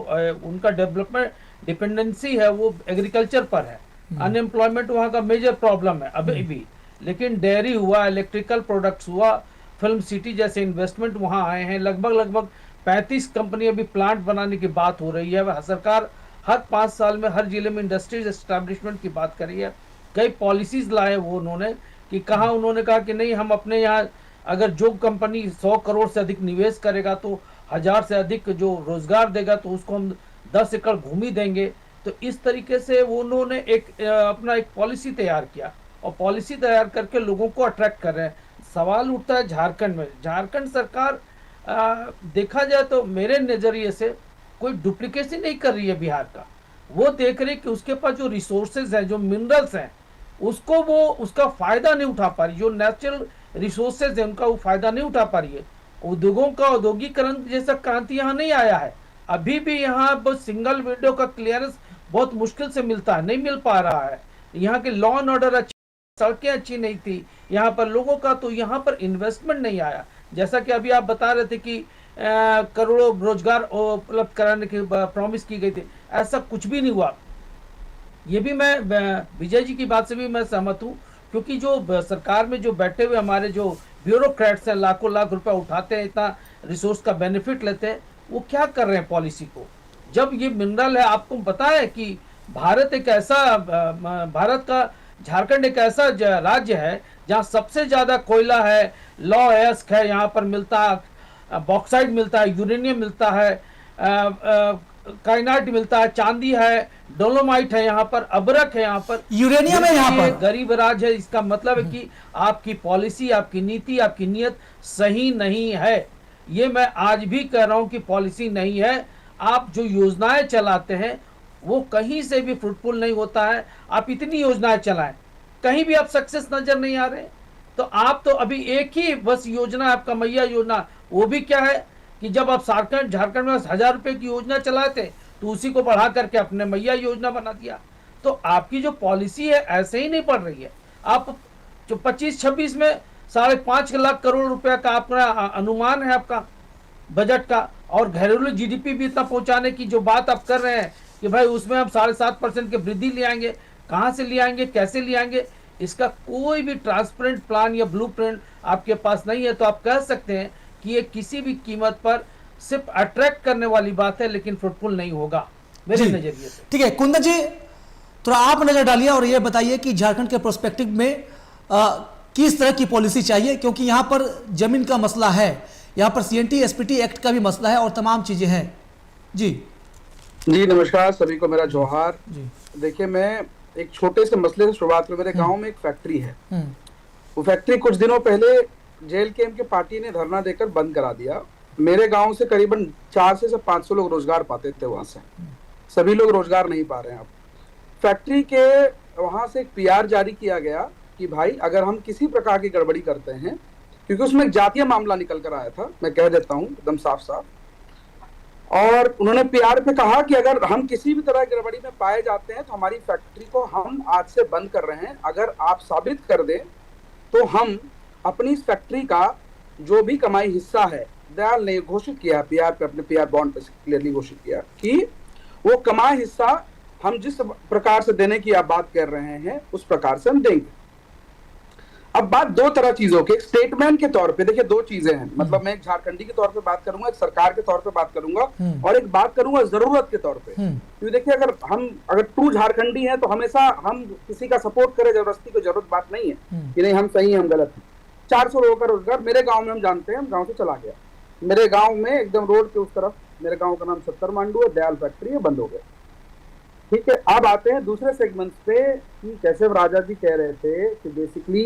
उनका डेवलपमेंट डिपेंडेंसी है वो एग्रीकल्चर पर है। अनएम्प्लॉयमेंट वहाँ का मेजर प्रॉब्लम है अभी भी। लेकिन डेयरी हुआ, इलेक्ट्रिकल प्रोडक्ट्स हुआ, फिल्म सिटी जैसे इन्वेस्टमेंट वहाँ आए हैं। लगभग 35 कंपनी अभी प्लांट बनाने की बात हो रही है। सरकार हर 5 साल में हर जिले में इंडस्ट्रीज एस्टैब्लिशमेंट की बात करी है। कई पॉलिसीज लाए वो उन्होंने, कि कहाँ उन्होंने कहा कि नहीं, हम अपने यहाँ अगर जो कंपनी 100 करोड़ से अधिक निवेश करेगा तो 1000 से अधिक जो रोजगार देगा तो उसको हम 10 एकड़ भूमि देंगे। तो इस तरीके से वो उन्होंने अपना एक पॉलिसी तैयार किया और पॉलिसी तैयार करके लोगों को अट्रैक्ट कर रहे हैं। सवाल उठता है झारखंड में, झारखंड सरकार देखा जाए तो मेरे नज़रिए से कोई डुप्लीकेसी नहीं कर रही है बिहार का। वो देख रही कि उसके पास जो रिसोर्सेज हैं, जो मिनरल्स हैं, उसको वो उसका फायदा नहीं उठा पा रही। जो नेचुरल रिसोर्सेज है उनका वो फायदा नहीं उठा पा रही है। उद्योगों का औद्योगिकरण जैसा क्रांति यहाँ नहीं आया है। अभी भी यहाँ बस सिंगल विंडो का क्लियरेंस बहुत मुश्किल से मिलता है, नहीं मिल पा रहा है। यहाँ के लॉ एंड ऑर्डर अच्छी, सड़कें अच्छी नहीं थी यहाँ पर लोगों का, तो यहाँ पर इन्वेस्टमेंट नहीं आया। जैसा कि अभी आप बता रहे थे कि करोड़ों रोजगार उपलब्ध कराने की प्रॉमिस की गई थी, ऐसा कुछ भी नहीं हुआ। ये भी मैं विजय जी की बात से भी मैं सहमत हूँ, क्योंकि जो सरकार में जो बैठे हुए हमारे जो ब्यूरोक्रेट्स हैं, लाखों लाख रुपए उठाते हैं, इतना रिसोर्स का बेनिफिट लेते हैं, वो क्या कर रहे हैं पॉलिसी को। जब ये मिनरल है, आपको पता है कि भारत का झारखंड एक ऐसा राज्य है जहाँ सबसे ज्यादा कोयला है, लॉ एस्क है, यहाँ पर मिलता है, बॉक्साइट मिलता है, यूरेनियम मिलता है, काइनाइट मिलता है, चांदी है, डोलोमाइट है, यहाँ पर अबरक है, यहाँ पर
यूरेनियम है, यहाँ पर
गरीब राज है। इसका मतलब है कि आपकी पॉलिसी, आपकी नीति, आपकी नीयत सही नहीं है। ये मैं आज भी कह रहा हूं कि पॉलिसी नहीं है। आप जो योजनाएं चलाते हैं वो कहीं से भी फ्रूटफुल नहीं होता है। आप इतनी योजनाएं चलाएं, कहीं भी आप सक्सेस नजर नहीं आ रहे। तो आप तो अभी एक ही बस योजना, आपका मैया योजना, वो भी क्या है कि जब आप झारखंड में 1000 रुपए की योजना चलाए थे तो उसी को बढ़ा करके अपने मैया योजना बना दिया। तो आपकी जो पॉलिसी है ऐसे ही नहीं पड़ रही है। आप जो 25-26 में 5.5 लाख करोड़ रुपया का आपका अनुमान है आपका बजट का, और घरेलू जीडीपी भी इतना पहुंचाने की जो बात आप कर रहे हैं कि भाई उसमें हम 7.5% की वृद्धि ले आएंगे, कहां से ले आएंगे, कैसे ले आएंगे, इसका कोई भी ट्रांसपेरेंट प्लान या ब्लूप्रिंट आपके पास नहीं है। तो आप कह सकते हैं कि ये किसी भी कीमत पर सिर्फ अट्रैक्ट करने वाली बात है, लेकिन फ्रूटफुल नहीं होगा मेरे नजरिए से।
ठीक है कुंदन जी, थोड़ा आप नजर डालिए और ये बताइए कि झारखंड के प्रोस्पेक्टिव में किस तरह की पॉलिसी चाहिए, क्योंकि यहाँ पर जमीन का मसला है, यहाँ पर सीएनटी एसपीटी एक्ट का भी मसला है और तमाम चीजें हैं। जी
नमस्कार सभी को, मेरा जोहार। देखिए, मैं एक छोटे से मसले से शुरुआत करूं। मेरे गांव में एक फैक्ट्री है। वो फैक्ट्री कुछ दिनों पहले जेएलकेएम के पार्टी ने धरना देकर बंद करा दिया। मेरे गांव से करीबन 400 से 500 लोग रोजगार पाते थे वहां से। सभी लोग रोजगार नहीं पा रहे हैं। अब फैक्ट्री के वहां से एक पीआर जारी किया गया कि भाई अगर हम किसी प्रकार की गड़बड़ी करते हैं, क्योंकि उसमें एक जातीय मामला निकल कर आया था, मैं कह देता हूं एकदम साफ साफ, और उन्होंने पीआर पे कहा कि अगर हम किसी भी तरह की गड़बड़ी में पाए जाते हैं तो हमारी फैक्ट्री को हम आज से बंद कर रहे हैं। अगर आप साबित कर दें तो हम अपनी इस फैक्ट्री का जो भी कमाई हिस्सा है, दयाल ने घोषित किया पीआर पे, अपने पीआर बॉन्ड पे क्लियरली घोषित किया कि वो कमाई हिस्सा हम जिस प्रकार से देने की आप बात कर रहे हैं उस प्रकार से हम देंगे। अब बात दो तरह चीजों के, एक स्टेटमेंट के तौर पे, देखिए दो चीजें हैं, मतलब मैं एक झारखंडी के तौर पे बात करूंगा, एक सरकार के तौर पे बात करूंगा, और एक बात करूंगा जरूरत के तौर पे। क्योंकि देखिए, अगर ट्रू झारखंडी है तो हमेशा हम किसी का सपोर्ट करें, जबरदस्ती को जरूरत बात नहीं है कि नहीं हम सही हैं हम गलत हैं। 400 लोगों का रोजगार मेरे गाँव में, हम जानते हैं, हम गाँव से चला गया। मेरे गाँव में एकदम रोड के उस तरफ, मेरे गाँव का नाम 70 मांडू है, दयाल फैक्ट्री है, बंद हो गया। ठीक है, अब आते हैं दूसरे सेगमेंट पे कि कैसे राजा जी कह रहे थे कि बेसिकली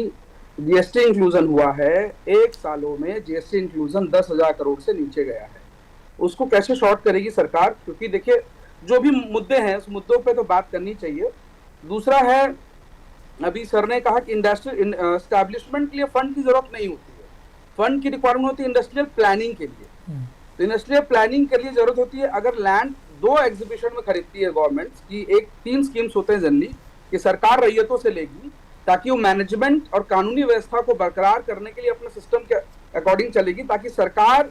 जीएसटी इंक्लूजन हुआ है। 1 सालों में जीएसटी इंक्लूजन 10,000 करोड़ से नीचे गया है। उसको कैसे शॉर्ट करेगी सरकार? क्योंकि देखिए, जो भी मुद्दे हैं उस मुद्दों पे तो बात करनी चाहिए। दूसरा है, अभी सर ने कहा कि इंडस्ट्रियल एस्टैब्लिशमेंट के लिए फंड की जरूरत नहीं होती है, फंड की रिक्वायरमेंट होती है इंडस्ट्रियल प्लानिंग के लिए। तो इंडस्ट्रियल प्लानिंग के लिए जरूरत होती है, अगर लैंड 2 एग्जीबिशन में खरीदती है गवर्नमेंट की, 3 स्कीम्स होते हैं जनरली कि सरकार रैयतों से लेगी ताकि वो मैनेजमेंट और कानूनी व्यवस्था को बरकरार करने के लिए अपने सिस्टम के अकॉर्डिंग चलेगी, ताकि सरकार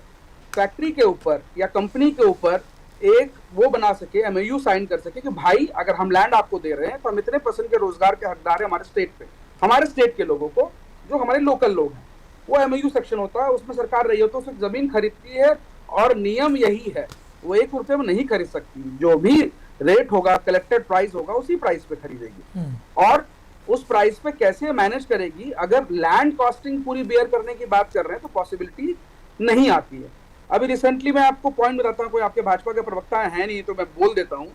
फैक्ट्री के ऊपर या कंपनी के ऊपर एक वो बना सके, एमओयू साइन कर सके कि भाई अगर हम लैंड आपको दे रहे हैं तो हम इतने % के रोजगार के हकदार हैं हमारे स्टेट पे, हमारे स्टेट के लोगों को, जो हमारे लोकल लोग हैं। वो एमओयू सेक्शन होता है, उसमें सरकार रैयतों से जमीन खरीदती है और नियम यही है, वो 1 रुपये में नहीं खरीद सकती। जो भी रेट होगा, कलेक्टेड प्राइस होगा, उसी प्राइस पे खरीदेगी। और उस प्राइस पे कैसे मैनेज करेगी? अगर लैंड कॉस्टिंग पूरी बेयर करने की बात कर रहे हैं तो पॉसिबिलिटी नहीं आती है। अभी रिसेंटली मैं आपको पॉइंट बताता हूँ, कोई आपके भाजपा के प्रवक्ता है नहीं तो मैं बोल देता हूँ।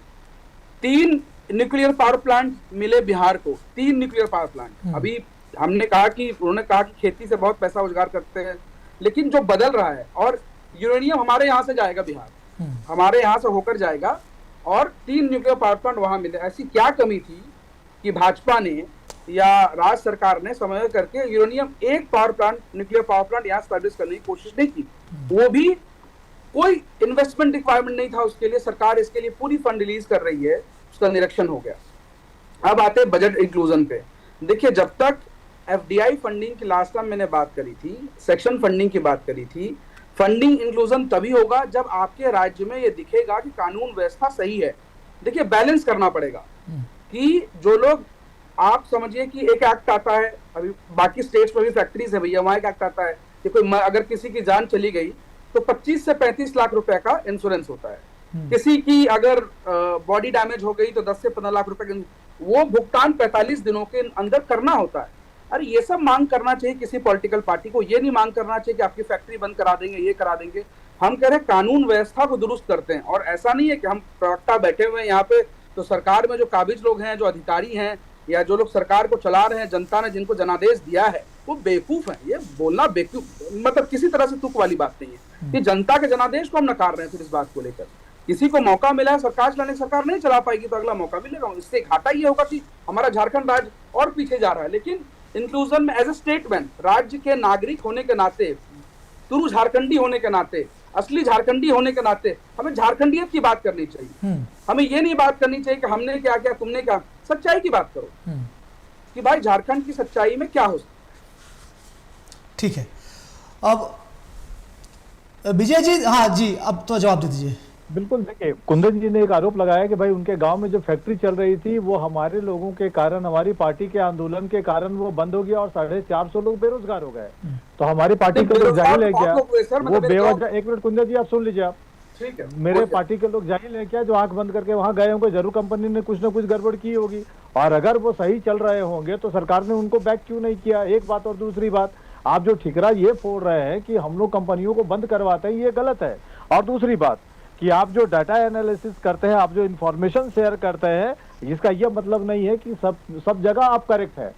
3 न्यूक्लियर पावर प्लांट मिले बिहार को, 3 न्यूक्लियर पावर प्लांट। अभी हमने कहा कि उन्होंने कहा कि खेती से बहुत पैसा रोजगार करते हैं, लेकिन जो बदल रहा है, और यूरेनियम हमारे यहाँ से जाएगा, बिहार हमारे यहाँ से होकर जाएगा, और 3 न्यूक्लियर पावर प्लांट वहां मिले। ऐसी क्या कमी थी कि भाजपा ने या राज्य सरकार ने समय करके यूरेनियम एक power plant, nuclear power plant यहाँ स्टैब्लिश करने की कोशिश नहीं की? वो भी कोई इन्वेस्टमेंट रिक्वायरमेंट नहीं था उसके लिए। सरकार इसके लिए पूरी फंड रिलीज कर रही है, उसका निरीक्षण हो गया। अब आते हैं बजट इंक्लूजन पे। देखिए, जब तक एफडीआई फंडिंग की लास्ट टाइम मैंने बात करी थी, सेक्शन फंडिंग की बात करी थी, फंडिंग इंक्लूजन तभी होगा जब आपके राज्य में ये दिखेगा कि कानून व्यवस्था सही है। देखिए, बैलेंस करना पड़ेगा कि जो लोग, आप समझिए कि एक एक्ट आता है, अभी बाकी स्टेट्स में भी फैक्ट्रीज है भैया, वहां एक एक्ट आता है कि कोई अगर किसी की जान चली गई तो 25 से 35 लाख रुपए का इंश्योरेंस होता है। किसी की अगर बॉडी डैमेज हो गई तो 10 से 15 लाख रुपए का, वो भुगतान 45 दिनों के अंदर करना होता है। अरे ये सब मांग करना चाहिए किसी पॉलिटिकल पार्टी को, ये नहीं मांग करना चाहिए कि आपकी फैक्ट्री बंद करा देंगे, ये करा देंगे। हम कह रहे हैं कानून व्यवस्था को दुरुस्त करते हैं। और ऐसा नहीं है कि हम प्रवक्ता बैठे हुए हैं यहाँ पे, तो सरकार में जो काबिज लोग हैं, जो अधिकारी हैं, या जो लोग सरकार को चला रहे हैं, जनता ने जिनको जनादेश दिया है, वो बेवकूफ है। ये बोलना बेवकूफ, मतलब किसी तरह से तुक वाली बात नहीं है कि जनता के जनादेश को हम नकार रहे हैं। फिर इस बात को लेकर किसी को मौका मिला है सरकार चलाने, सरकार नहीं चला पाएगी तो अगला मौका मिलेगा। इससे घाटा ये होगा कि हमारा झारखंड राज्य और पीछे जा रहा है। लेकिन इंक्लूजन में एज ए स्टेटमेंट, राज्य के नागरिक होने के नाते, तुरु झारखंडी होने के नाते, असली झारखंडी होने के नाते हमें झारखंडियत की बात करनी चाहिए। हमें ये नहीं बात करनी चाहिए कि हमने क्या किया, तुमने क्या। सच्चाई की बात करो कि भाई झारखंड की सच्चाई में क्या हो सकता है।
ठीक है, अब विजय जी, हाँ जी, अब तो जवाब दे दीजिए।
बिल्कुल, देखिए, कुंदन जी ने एक आरोप लगाया कि भाई उनके गांव में जो फैक्ट्री चल रही थी वो हमारे लोगों के कारण, हमारी पार्टी के आंदोलन के कारण वो बंद हो गया और 450 लोग बेरोजगार हो गए। तो हमारी पार्टी के लोग जाहिल है क्या वो बेवजह? एक मिनट कुंदन जी, आप सुन लीजिए। आप
ठीक है,
मेरे पार्टी के लोग जाहिल है क्या जो आंख बंद करके वहां गए होंगे? जरूर कंपनी ने कुछ ना कुछ गड़बड़ की होगी, और अगर वो सही चल रहे होंगे तो सरकार ने उनको बैक क्यों नहीं किया? एक बात। और दूसरी बात, आप जो ठिकरा ये फोड़ रहे हैं कि हम लोग कंपनियों को बंद करवाते हैं, ये गलत है। और दूसरी बात कि आप जो डाटा एनालिसिस करते हैं, आप जो इंफॉर्मेशन शेयर करते हैं, इसका यह मतलब नहीं है कि सब जगह आप करेक्ट है।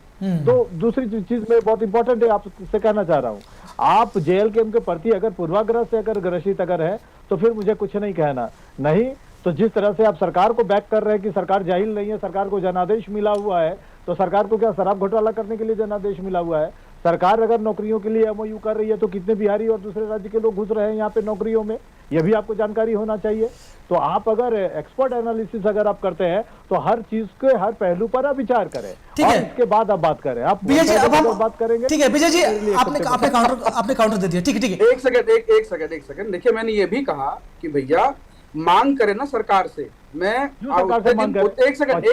तो दूसरी चीज में बहुत इंपॉर्टेंट है, आपसे कहना चाह रहा हूँ, आप जेएलकेएम के प्रति अगर पूर्वाग्रह से अगर ग्रसित अगर है तो फिर मुझे कुछ नहीं कहना। नहीं तो जिस तरह से आप सरकार को बैक कर रहे हैं कि सरकार जाहिल नहीं है, सरकार को जनादेश मिला हुआ है, तो सरकार को क्या शराब घोटाला करने के लिए जनादेश मिला हुआ है? सरकार अगर नौकरियों के लिए एमओयू कर रही है तो कितने बिहारी और दूसरे राज्य के लोग घुस रहे हैं यहाँ पे नौकरियों में, यह भी आपको जानकारी होना चाहिए। तो आप अगर एक्सपर्ट एनालिसिस अगर आप करते हैं तो हर चीज के हर पहलू पर आप विचार करें,
ठीक
और
है,
इसके बाद आप बात करें। आप
विजय जी, अब हम
बात करेंगे।
ठीक है विजय जी, आपने काउंटर दे दिया। ठीक है, ठीक है,
एक सेकंड। देखिए, मैंने ये भी कहा कि भैया मांग करे ना सरकार से। मैं
सरकार से मांग करे?
एक सेकंड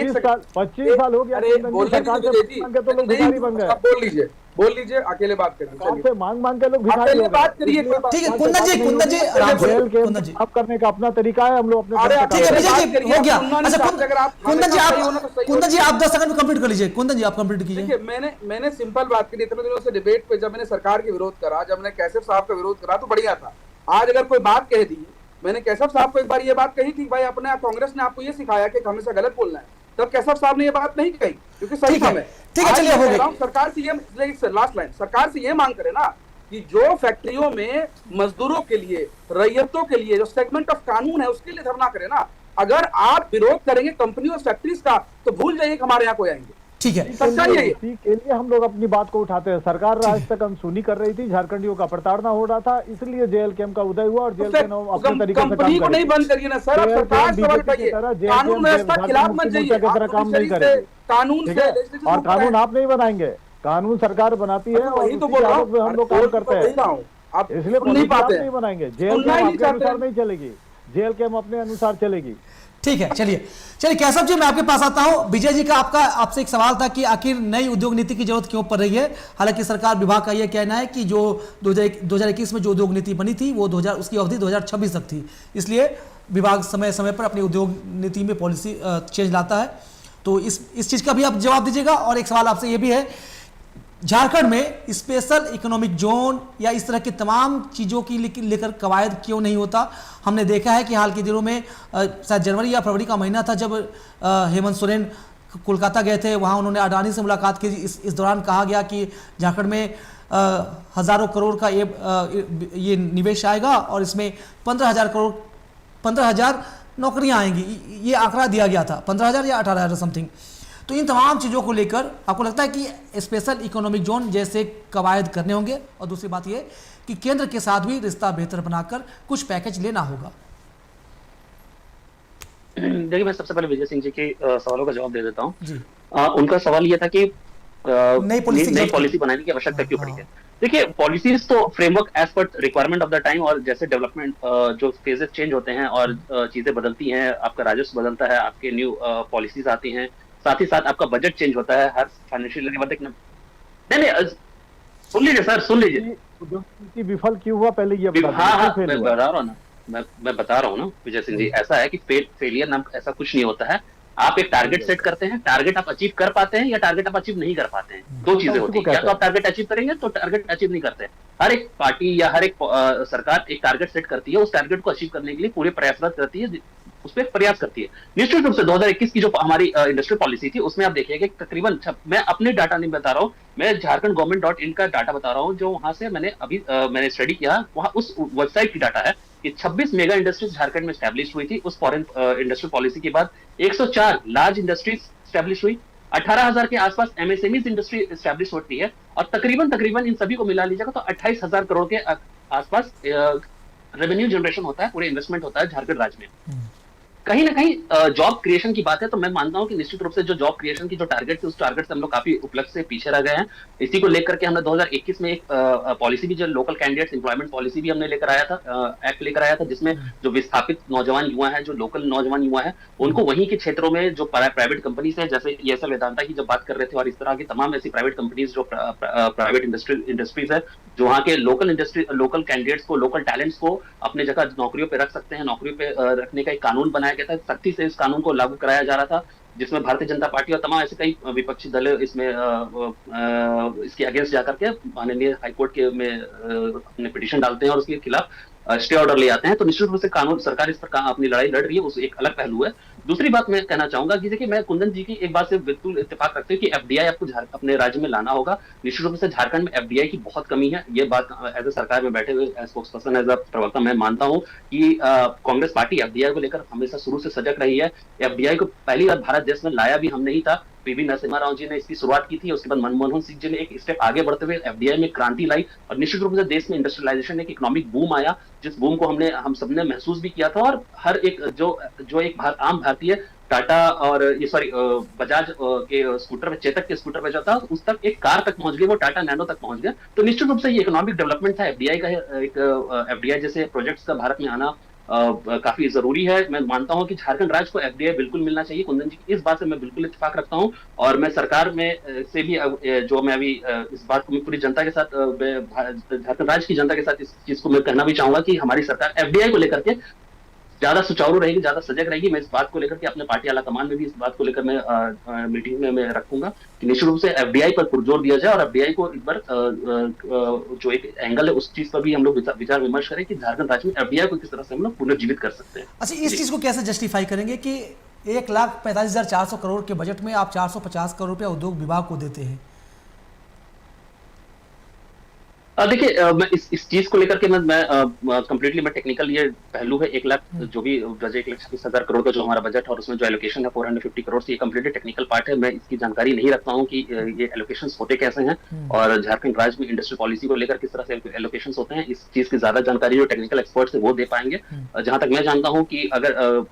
25 साल हो गया।
अरे बोलने की तो देती,
तो लोग भिखारी बन गए।
बोल लीजिए, अकेले बात करिए।
मांग के लोग भिखारी हो गए।
बात करिए।
ठीक है कुंदन जी, कुंदन जी,
आप करने का अपना तरीका है, हम लोग अपने।
ठीक है विजय जी, हो गया। अच्छा कुंदन जी, आप 10 सेकंड में कंप्लीट कर लीजिए। कुंदन जी, आप कंप्लीट कीजिए।
देखिए, मैंने सिंपल बात करी। इतने दिनों से डिबेट पे जब मैंने सरकार के विरोध करा, जब मैंने कैसर साहब का विरोध करा तो बढ़िया था। आज अगर कोई बात कह दी, मैंने कैसर साहब को एक बार ये बात कही थी, भाई अपने कांग्रेस ने आपको ये सिखाया कि हमेशा गलत बोलना है, तब कैसर साहब ने ये बात नहीं कही, क्योंकि सही काम है।
ठीक है, चलिए, हो गया।
सरकार से ये लास्ट लाइन, सरकार से ये मांग करे ना कि जो फैक्ट्रियों में मजदूरों के लिए, रैयतों के लिए जो सेगमेंट ऑफ कानून है उसके लिए धरना करे ना। अगर आप विरोध करेंगे कंपनी और फैक्ट्रीज का तो भूल जाइए कि हमारे यहाँ कोई आएंगे।
ठीक है,
इसी के लिए हम लोग अपनी बात को उठाते हैं। सरकार आज तक अनसुनी कर रही थी, झारखंडियों का प्रताड़ना हो रहा था, इसलिए जेएलकेएम का उदय हुआ और जेएलकेएम अपने तरीके से
कंपनी को नहीं बंद करिए ना सर, आप सरकार सवाल उठाइए, कानून व्यवस्था के खिलाफ मत जाइए,
काम नहीं करेगी
कानून से।
और कानून आप नहीं बनाएंगे, कानून सरकार बनाती है,
वही तो बोल रहा हूँ,
हम लोग काम करते हैं,
आप
इसलिए
नहीं पाते,
नहीं बनाएंगे। जेएलकेएम अपने अनुसार नहीं चलेगी, जेएलकेएम अपने अनुसार चलेगी।
ठीक है, चलिए कैशव जी, मैं आपके पास आता हूं। विजय जी का आपसे एक सवाल था कि आखिर नई उद्योग नीति की जरूरत क्यों पड़ रही है। हालांकि सरकार विभाग का यह कहना है कि जो 2021 में जो उद्योग नीति बनी थी वो उसकी अवधि 2026 तक थी, इसलिए विभाग समय समय पर अपनी उद्योग नीति में पॉलिसी चेंज लाता है। तो इस चीज़ का भी आप जवाब दीजिएगा। और एक सवाल आपसे ये भी है, झारखंड में स्पेशल इकोनॉमिक जोन या इस तरह की तमाम चीज़ों की लेकर कवायद क्यों नहीं होता। हमने देखा है कि हाल के दिनों में शायद जनवरी या फरवरी का महीना था जब हेमंत सोरेन कोलकाता गए थे, वहाँ उन्होंने अडानी से मुलाकात की। इस दौरान कहा गया कि झारखंड में हज़ारों करोड़ का ये निवेश आएगा और इसमें 15,000 नौकरियाँ आएंगी, ये आंकड़ा दिया गया था, 15,000 या 18,000 समथिंग। तो इन तमाम चीज़ों को लेकर आपको लगता है कि स्पेशल इकोनॉमिक जोन जैसे कवायद करने होंगे? और दूसरी बात ये कि केंद्र के साथ भी रिश्ता बेहतर बनाकर कुछ पैकेज लेना होगा।
देखिए, मैं सबसे पहले विजय सिंह जी के सवालों का जवाब दे देता हूँ।
जी,
उनका सवाल ये था कि
नई
पॉलिसी बनाने की आवश्यकता क्यों पड़ी है। देखिए, पॉलिसीज तो framework as per requirement of the time, और जैसे डेवलपमेंट जो फेजेस चेंज होते हैं और चीजें बदलती हैं, आपका राजस्व बदलता है, आपके न्यू पॉलिसीज आती हैं, साथ ही साथ आपका बजट चेंज होता है हर फाइनेंशियल ईयर। नहीं, सुन लीजिए सर, सुन लीजिए।
विफल क्यों हुआ पहले ये बता
हाँ, मैं बता रहा हूँ ना, मैं बता रहा हूँ ना विजय सिंह जी, ऐसा है कि फेलियर नाम ऐसा कुछ नहीं होता है। आप एक टारगेट सेट करते हैं, टारगेट आप अचीव कर पाते हैं या टारगेट आप अचीव नहीं कर पाते हैं। दो चीजें होती हैं, या तो आप टारगेट अचीव करेंगे तो टारगेट अचीव नहीं करते। हर एक पार्टी या हर एक सरकार एक टारगेट सेट करती है, उस टारगेट को अचीव करने के लिए पूरे प्रयासरत करती है, उस पर प्रयास करती है। निश्चित रूप से 2021 की जो हमारी इंडस्ट्रियल पॉलिसी थी उसमें आप देखिएगा तकरीबन, मैं अपने डाटा नहीं बता रहा हूँ, मैं झारखंड गवर्नमेंट.in का डाटा बता रहा हूँ, जो वहां से मैंने स्टडी किया, वहां उस वेबसाइट की डाटा है कि 26 मेगा इंडस्ट्रीज झारखंड में स्टैब्लिश हुई थी उस फॉरेन इंडस्ट्रियल पॉलिसी के बाद। 104 लार्ज इंडस्ट्रीज स्टैब्लिश हुई, 18,000 के आसपास एमएसएमईज इंडस्ट्री स्टैब्लिश होती है, और तकरीबन इन सभी को मिला लीजिएगा तो 28,000 करोड़ के आसपास रेवेन्यू जनरेशन होता है, पूरे इन्वेस्टमेंट होता है झारखंड राज्य में। कहीं ना कहीं जॉब क्रिएशन की बात है, तो मैं मानता हूं कि निश्चित रूप से जो जॉब क्रिएशन की जो टारगेट थी, उस टारगेट से हम लोग काफी उपलब्ध से पीछे रह गए हैं। इसी को लेकर के हमने 2021 में एक पॉलिसी भी, जो लोकल कैंडिडेट्स एम्प्लॉयमेंट पॉलिसी भी हमने लेकर आया था, एक्ट लेकर आया था, जिसमें जो विस्थापित नौजवान युवा है, जो लोकल नौजवान युवा है, उनको वहीं के क्षेत्रों में जो प्राइवेट कंपनीज है, जैसे ESL वेदांता की जब बात कर रहे थे, और इस तरह की तमाम ऐसी प्राइवेट कंपनीज जो प्राइवेट इंडस्ट्रीज है, जो वहाँ के लोकल कैंडिडेट्स को, लोकल टैलेंट्स को अपने जगह नौकरियों पे रख सकते हैं। नौकरियों पे रखने का एक कानून बनाया गया था, सख्ती से इस कानून को लागू कराया जा रहा था, जिसमें भारतीय जनता पार्टी और तमाम ऐसे कई विपक्षी दल इसमें इसके अगेंस्ट जाकर के माननीय हाईकोर्ट के में अपने पिटीशन डालते हैं और उसके खिलाफ स्टे ऑर्डर ले आते हैं। तो निश्चित रूप से कानून सरकार इस पर अपनी लड़ाई लड़ रही है, उस एक अलग पहलू है। दूसरी बात मैं कहना चाहूंगा कि देखिए, मैं कुंदन जी की एक बात से बिल्कुल इत्तेफाक रखते हैं कि FDI आपको अपने राज्य में लाना होगा। निश्चित रूप से झारखंड में FDI की बहुत कमी है, ये बात एज ए सरकार में बैठे हुए स्पोक्सपर्सन, एज अ प्रवक्ता मैं मानता हूँ कि कांग्रेस पार्टी FDI को लेकर हमेशा शुरू से सजग रही है। FDI को पहली बार भारत देश में लाया भी हमने ही था, PV नरसिम्हा राव जी ने इसकी शुरुआत की थी, उसके बाद मनमोहन सिंह जी ने एक स्टेप आगे बढ़ते हुए FDI में क्रांति लाई, और निश्चित रूप से देश में इंडस्ट्रियलाइजेशन, एक इकोनॉमिक बूम आया, जिस बूम को हम सबने महसूस भी किया था। और हर एक जो एक आम भारतीय टाटा और बजाज के स्कूटर पे, चेतक के स्कूटर पे जो था, उस तक एक कार तक पहुंच गए, वो टाटा नैनो तक पहुंच गया। तो निश्चित रूप से ये इकोनॉमिक डेवलपमेंट था FDI का, एक FDI जैसे प्रोजेक्ट्स का भारत में आना काफी जरूरी है। मैं मानता हूं कि झारखंड राज्य को FDI बिल्कुल मिलना चाहिए। कुंदन जी की इस बात से मैं बिल्कुल इत्तेफाक रखता हूं, और मैं सरकार में से भी जो मैं अभी इस बात को मैं पूरी जनता के साथ, झारखंड राज्य की जनता के साथ इस चीज को मैं कहना भी चाहूंगा कि हमारी सरकार FDI को लेकर के ज्यादा सुचारू रहेगी, ज्यादा सजग रहेगी। मैं इस बात को लेकर के अपने पार्टी आला कमान में भी इस बात को लेकर मैं मीटिंग में मैं रखूंगा कि निश्चित रूप से FDI पर पुरजोर दिया जाए, और FDI को एक बार जो एक एंगल है उस चीज पर भी हम लोग विचार विमर्श करें कि झारखंड राज्य में FDI को किस तरह से हम लोग पुनर्जीवित कर सकते हैं।
अच्छा, इस चीज को कैसे जस्टिफाई करेंगे कि 1,45,400 करोड़ के बजट में आप 450 करोड़ रुपया उद्योग विभाग को देते हैं?
देखिए, मैं इस चीज को लेकर के मैं कंप्लीटली मैं टेक्निकल, ये पहलू है 1 लाख जो भी 1,20,000 करोड़ का जो हमारा बजट है और उसमें जो एलोकेशन है 450 करोड़, ये कंप्लीटली टेक्निकल पार्ट है। मैं इसकी जानकारी नहीं रखता हूँ कि ये एलोकेशंस होते कैसे हैं और झारखंड राज्य में इंडस्ट्रियल पॉलिसी को लेकर किस तरह से एलोकेशंस होते हैं। इस चीज की ज्यादा जानकारी जो टेक्निकल एक्सपर्ट्स है वो दे पाएंगे। जहां तक मैं जानता हूँ कि अगर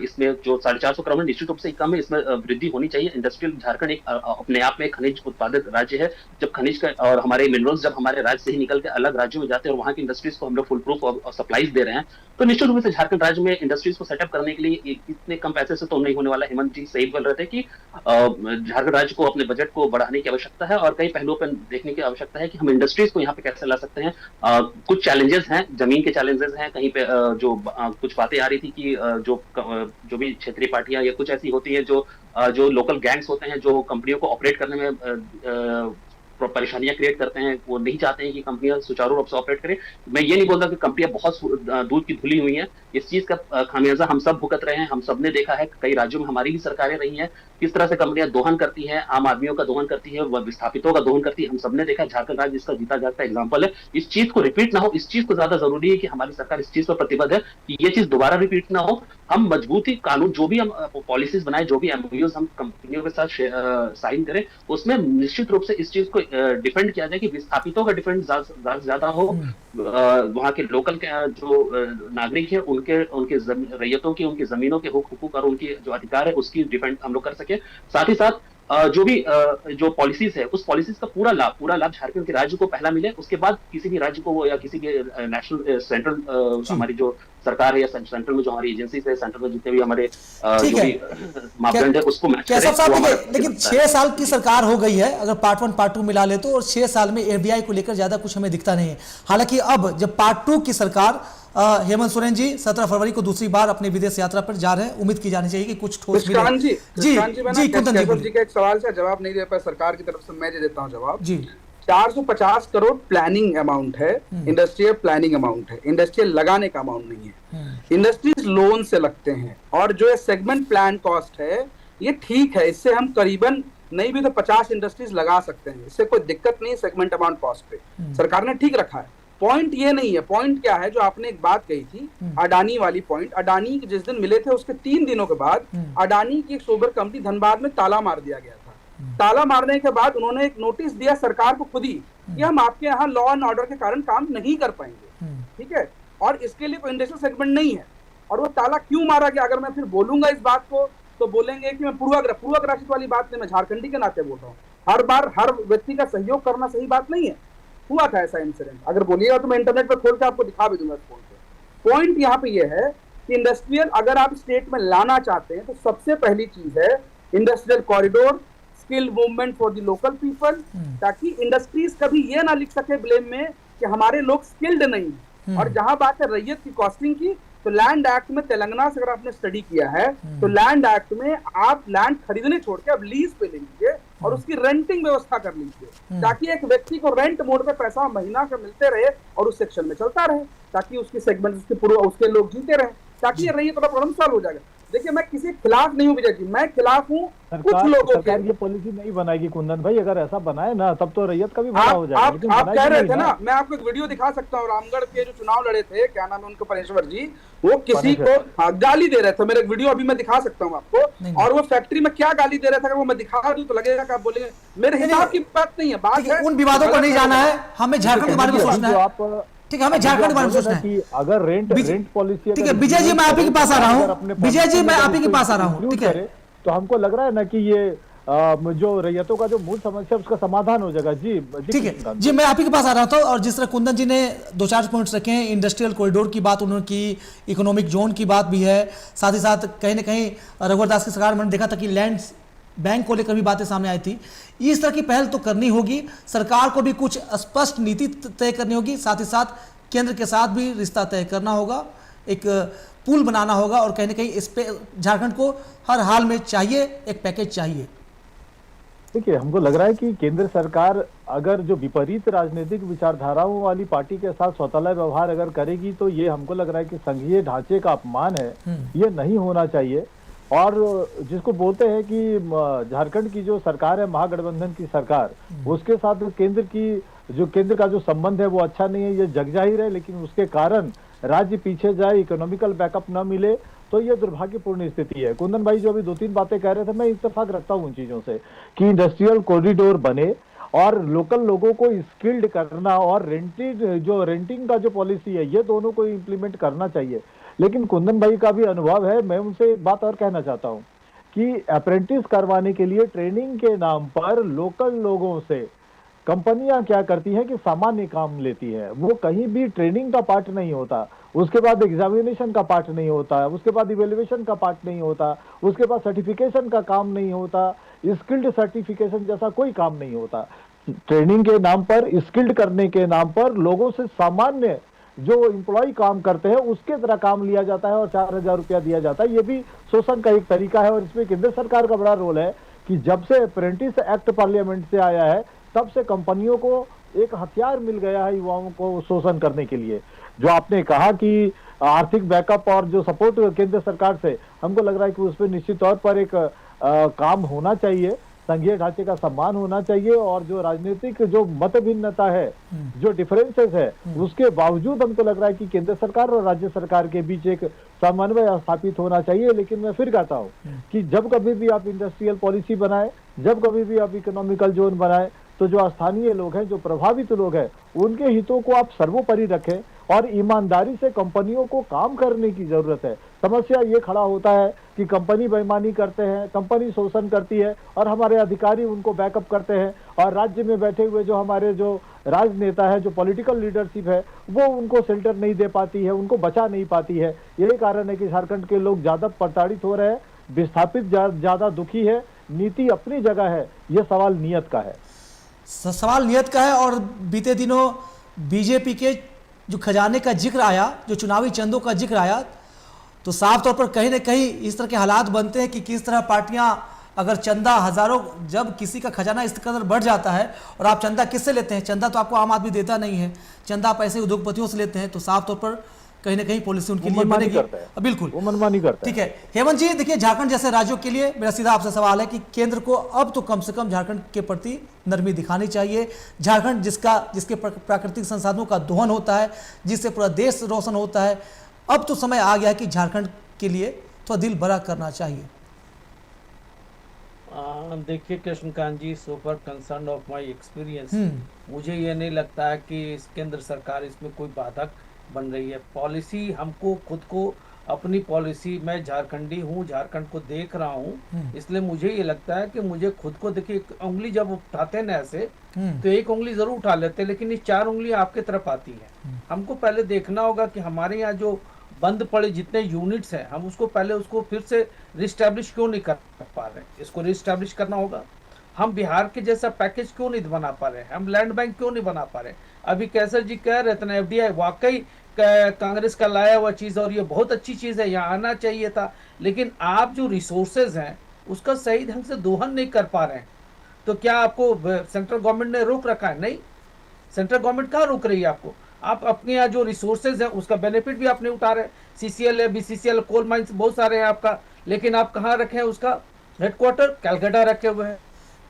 इसमें जो 450 करोड़ निश्चित रूप से कम है, इसमें वृद्धि होनी चाहिए। इंडस्ट्रियल झारखंड एक अपने आप में खनिज उत्पादक राज्य है। जब खनिज का और हमारे मिनरल्स जब हमारे राज्य से ही निकल के अलग राज्यों में जाते हैं और वहाँ की इंडस्ट्रीज को हम लोग फुल प्रूफ और सप्लाईज दे रहे हैं, तो निश्चित रूप से झारखंड राज्य में इंडस्ट्रीज को सेटअप करने के लिए इतने कम पैसे से तो नहीं होने वाला। हेमंत जी सही बोल रहे थे कि झारखंड राज्य को अपने बजट को बढ़ाने की आवश्यकता है और कई पहलुओं पर देखने की आवश्यकता है कि हम इंडस्ट्रीज को यहाँ पे कैसे ला सकते हैं। कुछ चैलेंजेस हैं, जमीन के चैलेंजेस हैं, कहीं पे जो कुछ बातें आ रही थी कि जो भी क्षेत्रीय पार्टियां या कुछ ऐसी होती है जो लोकल गैंग्स होते हैं, जो कंपनियों को ऑपरेट करने में परेशानियां क्रिएट करते हैं, वो नहीं चाहते हैं कि कंपनियां सुचारू रूप से ऑपरेट करें। मैं ये नहीं बोलता कि कंपनियां बहुत दूध की धुली हुई हैं, इस चीज का खामियाजा हम सब भुगत रहे हैं। हम सब ने देखा है कई राज्यों में हमारी भी सरकारें रही हैं, किस तरह से कंपनियां दोहन करती हैं, आम आदमियों का दोहन करती है, विस्थापितों का दोहन करती है। हम सबने देखा, झारखंड राज्य इसका जीता जागता एग्जाम्पल है। इस चीज को रिपीट ना हो, इस चीज को ज्यादा जरूरी है कि हमारी सरकार इस चीज पर प्रतिबद्ध है कि ये चीज दोबारा रिपीट ना हो। हम मजबूती कानून, जो भी हम पॉलिसीज बनाए, जो भी एमओयूज हम कंपनियों के साथ साइन करें, उसमें निश्चित रूप से इस चीज को डिफेंड किया जाए कि विस्थापितों का डिफेंड ज्यादा हो, वहाँ के लोकल के जो नागरिक है उनके रैयतों की, उनकी जमीनों के हुकूक और उनकी जो अधिकार है उसकी डिफेंड हम लोग कर सके। साथ ही साथ जो भी जो पॉलिसीज है, उस पॉलिसीज का पूरा लाभ झारखंड के राज्य को पहला मिले, उसके बाद किसी भी राज्य को या किसी भी नेशनल सेंट्रल हमारी जो सरकार है या सेंट्रल में जो हमारी एजेंसी है, सेंट्रल में जितने भी हमारे जो भी मापदंड है उसको मैच
करें। लेकिन 6 साल की सरकार हो गई है, अगर पार्ट 1 पार्ट 2 मिला ले तो, और 6 साल में एफडीआई को लेकर ज्यादा कुछ हमें दिखता नहीं है। हालांकि अब जब पार्ट 2 की सरकार, हेमंत सोरेन जी 17 फरवरी को दूसरी बार अपनी विदेश यात्रा पर जा रहे हैं, उम्मीद की जानी चाहिए कि कुछ ठोस मिले।
जी कुंदन जी का एक सवाल से जवाब नहीं दे पाए सरकार की तरफ से, मैं दे देता हूं जवाब जी। 450 करोड़ प्लानिंग अमाउंट है, इंडस्ट्रियल प्लानिंग अमाउंट है, इंडस्ट्रियल लगाने का अमाउंट नहीं है। इंडस्ट्रीज लोन से लगते हैं और जो सेगमेंट प्लान कॉस्ट है ये ठीक है, इससे हम करीबन नहीं भी तो 50 इंडस्ट्रीज लगा सकते हैं, इससे कोई दिक्कत नहीं है सेगमेंट अमाउंट कॉस्ट पे, सरकार ने ठीक रखा है। पॉइंट ये नहीं है, पॉइंट क्या है, जो आपने एक बात कही थी अडानी वाली पॉइंट, अडानी जिस दिन मिले थे उसके 3 दिनों के बाद अडानी की एक सोबर कंपनी धनबाद में ताला मार दिया गया था। ताला मारने के बाद उन्होंने एक नोटिस दिया सरकार को खुद ही कि हम आपके यहाँ लॉ एंड ऑर्डर के कारण काम नहीं कर पाएंगे, ठीक है, और इसके लिए कोई इंडस्ट्रियल सेगमेंट नहीं है। और वो ताला क्यों मारा गया, अगर मैं फिर बोलूंगा इस बात को तो बोलेंगे कि मैं पूर्वाग्रहित वाली बात नहीं, मैं झारखंडी के नाते बोल रहा हूँ। हर बार हर व्यक्ति का सहयोग करना सही बात नहीं है। हुआ था ऐसा इंसिडेंट, अगर बोलिएगा तो मैं इंटरनेट पर खोल के आपको दिखा भी दूंगा इस फोन पे। पॉइंट यहाँ पे ये है कि इंडस्ट्रियल अगर आप स्टेट में लाना चाहते हैं तो सबसे पहली चीज है industrial corridor, skill movement for the local people, ताकि इंडस्ट्रीज कभी ये ना लिख सके ब्लेम में कि हमारे लोग स्किल्ड नहीं। और जहां बात है रैयत की कॉस्टिंग की, तो लैंड एक्ट में तेलंगाना से अगर आपने स्टडी किया है तो लैंड एक्ट में आप लैंड खरीदने छोड़ के अब लीज पे ले लीजिए और उसकी रेंटिंग व्यवस्था कर लीजिए, ताकि एक व्यक्ति को रेंट मोड पे पैसा महीना का मिलते रहे और उस सेक्शन में चलता रहे, ताकि उसकी सेगमेंट उसके लोग जीते रहे, ताकि ये रही थोड़ा प्रॉब्लम सॉल्व हो जाएगा। देखिए मैं किसी खिलाफ नहीं हूँ विजय जी, मैं खिलाफ हूँ कुछ लोगों के।
ये पॉलिसी नहीं बनाएगी कुंदन भाई, अगर ऐसा बनाए ना तब तो रैयत का भी भला हो जाएगा।
आप कह रहे थे ना, मैं आपको एक वीडियो दिखा सकता हूँ, रामगढ़ के जो चुनाव लड़े थे, क्या नाम है उनका, परेश्वर जी, वो किसी को गाली दे रहे थे। मेरा वीडियो अभी मैं दिखा सकता हूँ आपको, और वो फैक्ट्री में क्या गाली दे रहे थे अगर वो मैं दिखा दूं तो लगेगा कि आप बोलेंगे मेरे हिसाब की बात नहीं है। बात है
उन विवादों को नहीं जाना है, हमें झारखंड के बारे में सोचना है। ठीक है, हमें झारखंड के बारे में सोचना है।
अगर रेंट पॉलिसी,
ठीक है विजय जी, मैं आप ही के पास आ रहा हूँ, विजय जी मैं आप ही के पास आ रहा हूँ, ठीक है,
तो हमको लग रहा है ना कि ये जो रैयतों का जो मूल समस्या उसका समाधान हो जाएगा। जी
ठीक है जी, मैं आप ही के पास आ रहा था। और जिस तरह कुंदन जी ने 2-4 पॉइंट्स रखे हैं, इंडस्ट्रियल कॉरिडोर की बात उन्होंने की, इकोनॉमिक जोन की बात भी है, साथ ही साथ कहीं ना कहीं रघुवर दास की सरकार मैंने देखा था कि लैंड बैंक को लेकर भी बातें सामने आई थी। इस तरह की पहल तो करनी होगी, सरकार को भी कुछ स्पष्ट नीति तय करनी होगी, साथ ही साथ केंद्र के साथ भी रिश्ता तय करना होगा, एक पुल बनाना होगा, और कहीं ना कहीं इस पे झारखंड को हर हाल में चाहिए, एक पैकेज चाहिए।
देखिए हमको लग रहा है कि केंद्र सरकार अगर जो विपरीत राजनीतिक विचारधाराओं वाली पार्टी के साथ स्वतंत्र व्यवहार अगर करेगी तो ये हमको लग रहा है कि संघीय ढांचे का अपमान है, ये नहीं होना चाहिए। और जिसको बोलते हैं कि झारखंड की जो सरकार है महागठबंधन की सरकार, उसके साथ केंद्र का जो संबंध है वो अच्छा नहीं है, ये जग जाहिर है। लेकिन उसके कारण राज्य पीछे जाए, इकोनॉमिकल बैकअप न मिले तो ये दुर्भाग्यपूर्ण स्थिति है। कुंदन भाई जो अभी 2-3 बातें कह रहे थे, मैं इत्तेफाक रखता हूँ उन चीजों से कि इंडस्ट्रियल कॉरिडोर बने और लोकल लोगों को स्किल्ड करना और रेंटिंग का जो पॉलिसी है, ये दोनों को इम्प्लीमेंट करना चाहिए। लेकिन कुंदन भाई का भी अनुभव है, मैं उनसे एक बात और कहना चाहता हूँ कि अप्रेंटिस करवाने के लिए ट्रेनिंग के नाम पर लोकल लोगों से कंपनियां क्या करती हैं कि सामान्य काम लेती है। वो कहीं भी ट्रेनिंग का पार्ट नहीं होता, उसके बाद एग्जामिनेशन का पार्ट नहीं होता, उसके बाद इवेल्युएशन का पार्ट नहीं होता, उसके बाद सर्टिफिकेशन का काम नहीं होता, स्किल्ड सर्टिफिकेशन जैसा कोई काम नहीं होता। ट्रेनिंग के नाम पर, स्किल्ड करने के नाम पर लोगों से सामान्य जो एम्प्लॉय काम करते हैं उसके तरह काम लिया जाता है और 4,000 रुपया दिया जाता है। ये भी शोषण का एक तरीका है और इसमें केंद्र सरकार का बड़ा रोल है कि जब से अप्रेंटिस एक्ट पार्लियामेंट से आया है तब से कंपनियों को एक हथियार मिल गया है युवाओं को शोषण करने के लिए। जो आपने कहा कि आर्थिक बैकअप और जो सपोर्ट केंद्र सरकार से, हमको लग रहा है कि उस पर निश्चित तौर पर एक काम होना चाहिए, संघीय ढांचे का सम्मान होना चाहिए और जो राजनीतिक जो मत भिन्नता है, जो डिफरेंसेस है, उसके बावजूद हमको लग रहा है कि केंद्र सरकार और राज्य सरकार के बीच एक समन्वय स्थापित होना चाहिए। लेकिन मैं फिर कहता हूँ कि जब कभी भी आप इंडस्ट्रियल पॉलिसी बनाए, जब कभी भी आप इकोनॉमिकल जोन बनाए, तो जो स्थानीय लोग हैं, जो प्रभावित लोग हैं, उनके हितों को आप सर्वोपरि रखें और ईमानदारी से कंपनियों को काम करने की जरूरत है। समस्या ये खड़ा होता है कि कंपनी बेईमानी करते हैं, कंपनी शोषण करती है और हमारे अधिकारी उनको बैकअप करते हैं और राज्य में बैठे हुए जो हमारे जो राजनेता है, जो पॉलिटिकल लीडरशिप है, वो उनको शेल्टर नहीं दे पाती है, उनको बचा नहीं पाती है। यही कारण है कि झारखंड के लोग ज्यादा प्रताड़ित हो रहे हैं, विस्थापित ज्यादा दुखी है। नीति अपनी जगह है, ये सवाल नियत का है।
सवाल नियत का है। और बीते दिनों बीजेपी के जो खजाने का जिक्र आया, जो चुनावी चंदों का जिक्र आया, तो साफ तौर पर कहीं ना कहीं इस तरह के हालात बनते हैं कि किस तरह पार्टियां अगर चंदा हजारों, जब किसी का खजाना इस कदर बढ़ जाता है और आप चंदा किससे लेते हैं, चंदा तो आपको आम आदमी देता नहीं है, चंदा आप ऐसे उद्योगपतियों से लेते हैं, तो साफ तौर पर कहीं ना कहीं पॉलिसी उनके लिए बनेगी। बिल्कुल
वो मनमानी करता है।
ठीक है हेमंत जी, देखिए झारखंड जैसे राज्यों के लिए मेरा सीधा आपसे सवाल है कि केंद्र को अब तो कम से कम झारखंड के प्रति नरमी दिखानी चाहिए। झारखंड जिसके प्राकृतिक संसाधनों का दोहन होता है, जिससे पूरा देश रोशन होता है, अब तो समय आ गया है कि झारखंड के लिए थोड़ा दिल बड़ा करना चाहिए।
देखिए Krishnakant ji, super concern of my experience, मुझे ये नहीं लगता है कि केंद्र सरकार इसमें कोई बाधक बन रही है। पॉलिसी हमको खुद को अपनी पॉलिसी, मैं झारखंडी हूँ, झारखंड को देख रहा हूँ, इसलिए मुझे ये लगता है कि मुझे खुद को, देखिए उंगली जब उठाते हैं ना ऐसे, तो एक उंगली जरूर उठा लेते हैं, लेकिन ये 4 उंगलियां आपके तरफ आती है। हमको पहले देखना होगा कि हमारे यहाँ जो बंद पड़े जितने यूनिट्स हैं, हम उसको पहले उसको फिर से रिस्टैब्लिश क्यों नहीं कर पा रहे, इसको रिस्टैब्लिश करना होगा। हम बिहार के जैसा पैकेज क्यों नहीं बना पा रहे, हम लैंड बैंक क्यों नहीं बना पा रहे। अभी कैसर जी कह रहे थे ना, FDI वाकई कांग्रेस का लाया हुआ चीज और ये बहुत अच्छी चीज है, यहाँ आना चाहिए था, लेकिन आप जो रिसोर्सेज हैं उसका सही ढंग से दोहन नहीं कर पा रहे हैं। तो क्या आपको सेंट्रल गवर्नमेंट ने रोक रखा है? नहीं, सेंट्रल गवर्नमेंट कहाँ रोक रही है आपको। आप अपने यहाँ जो रिसोर्सेज है उसका बेनिफिट भी आप नहीं उठा रहे। CCL है, BCCL, कोल माइंस बहुत सारे हैं आपका, लेकिन आप कहाँ रखे हैं उसका हेडक्वार्टर? कैलकाटा रखे हुए हैं।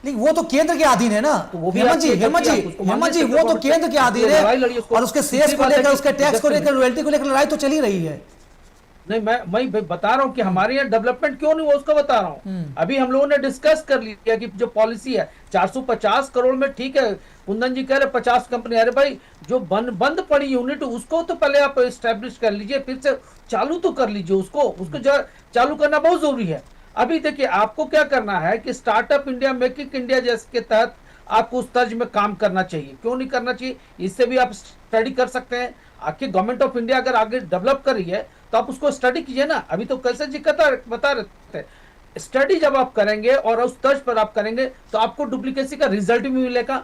लेकिन वो तो केंद्र के अधीन है ना।
तो वो भी
हेमंत जी वो तो केंद्र के अधीन है और उसके सेस को लेकर, उसके टैक्स को लेकर, रॉयल्टी को लेकर लड़ाई तो चली रही है।
नहीं, मैं बता रहा हूँ कि हमारे यहाँ डेवलपमेंट क्यों नहीं हुआ उसका बता रहा हूँ। अभी हम लोगों ने डिस्कस कर लिया कि जो पॉलिसी है 450 करोड़ में, ठीक है कुंदन जी कह रहे 50 कंपनी, अरे भाई जो बंद पड़ी यूनिट उसको तो पहले आप एस्टेब्लिश कर लीजिए, फिर से चालू तो कर लीजिए उसको चालू करना बहुत जरूरी है। अभी देखिए आपको क्या करना है कि स्टार्टअप इंडिया, मेकिंग इंडिया जैसे के तहत आपको उस तर्ज में काम करना चाहिए। क्यों नहीं करना चाहिए, इससे भी आप स्टडी कर सकते हैं। आखिर गवर्नमेंट ऑफ इंडिया अगर आगे डेवलप कर रही है तो आप उसको स्टडी कीजिए ना। अभी तो कैसे जी बता रहे थे, स्टडी जब आप करेंगे और उस तर्ज पर आप करेंगे तो आपको डुप्लीकेसी का रिजल्ट भी मिलेगा,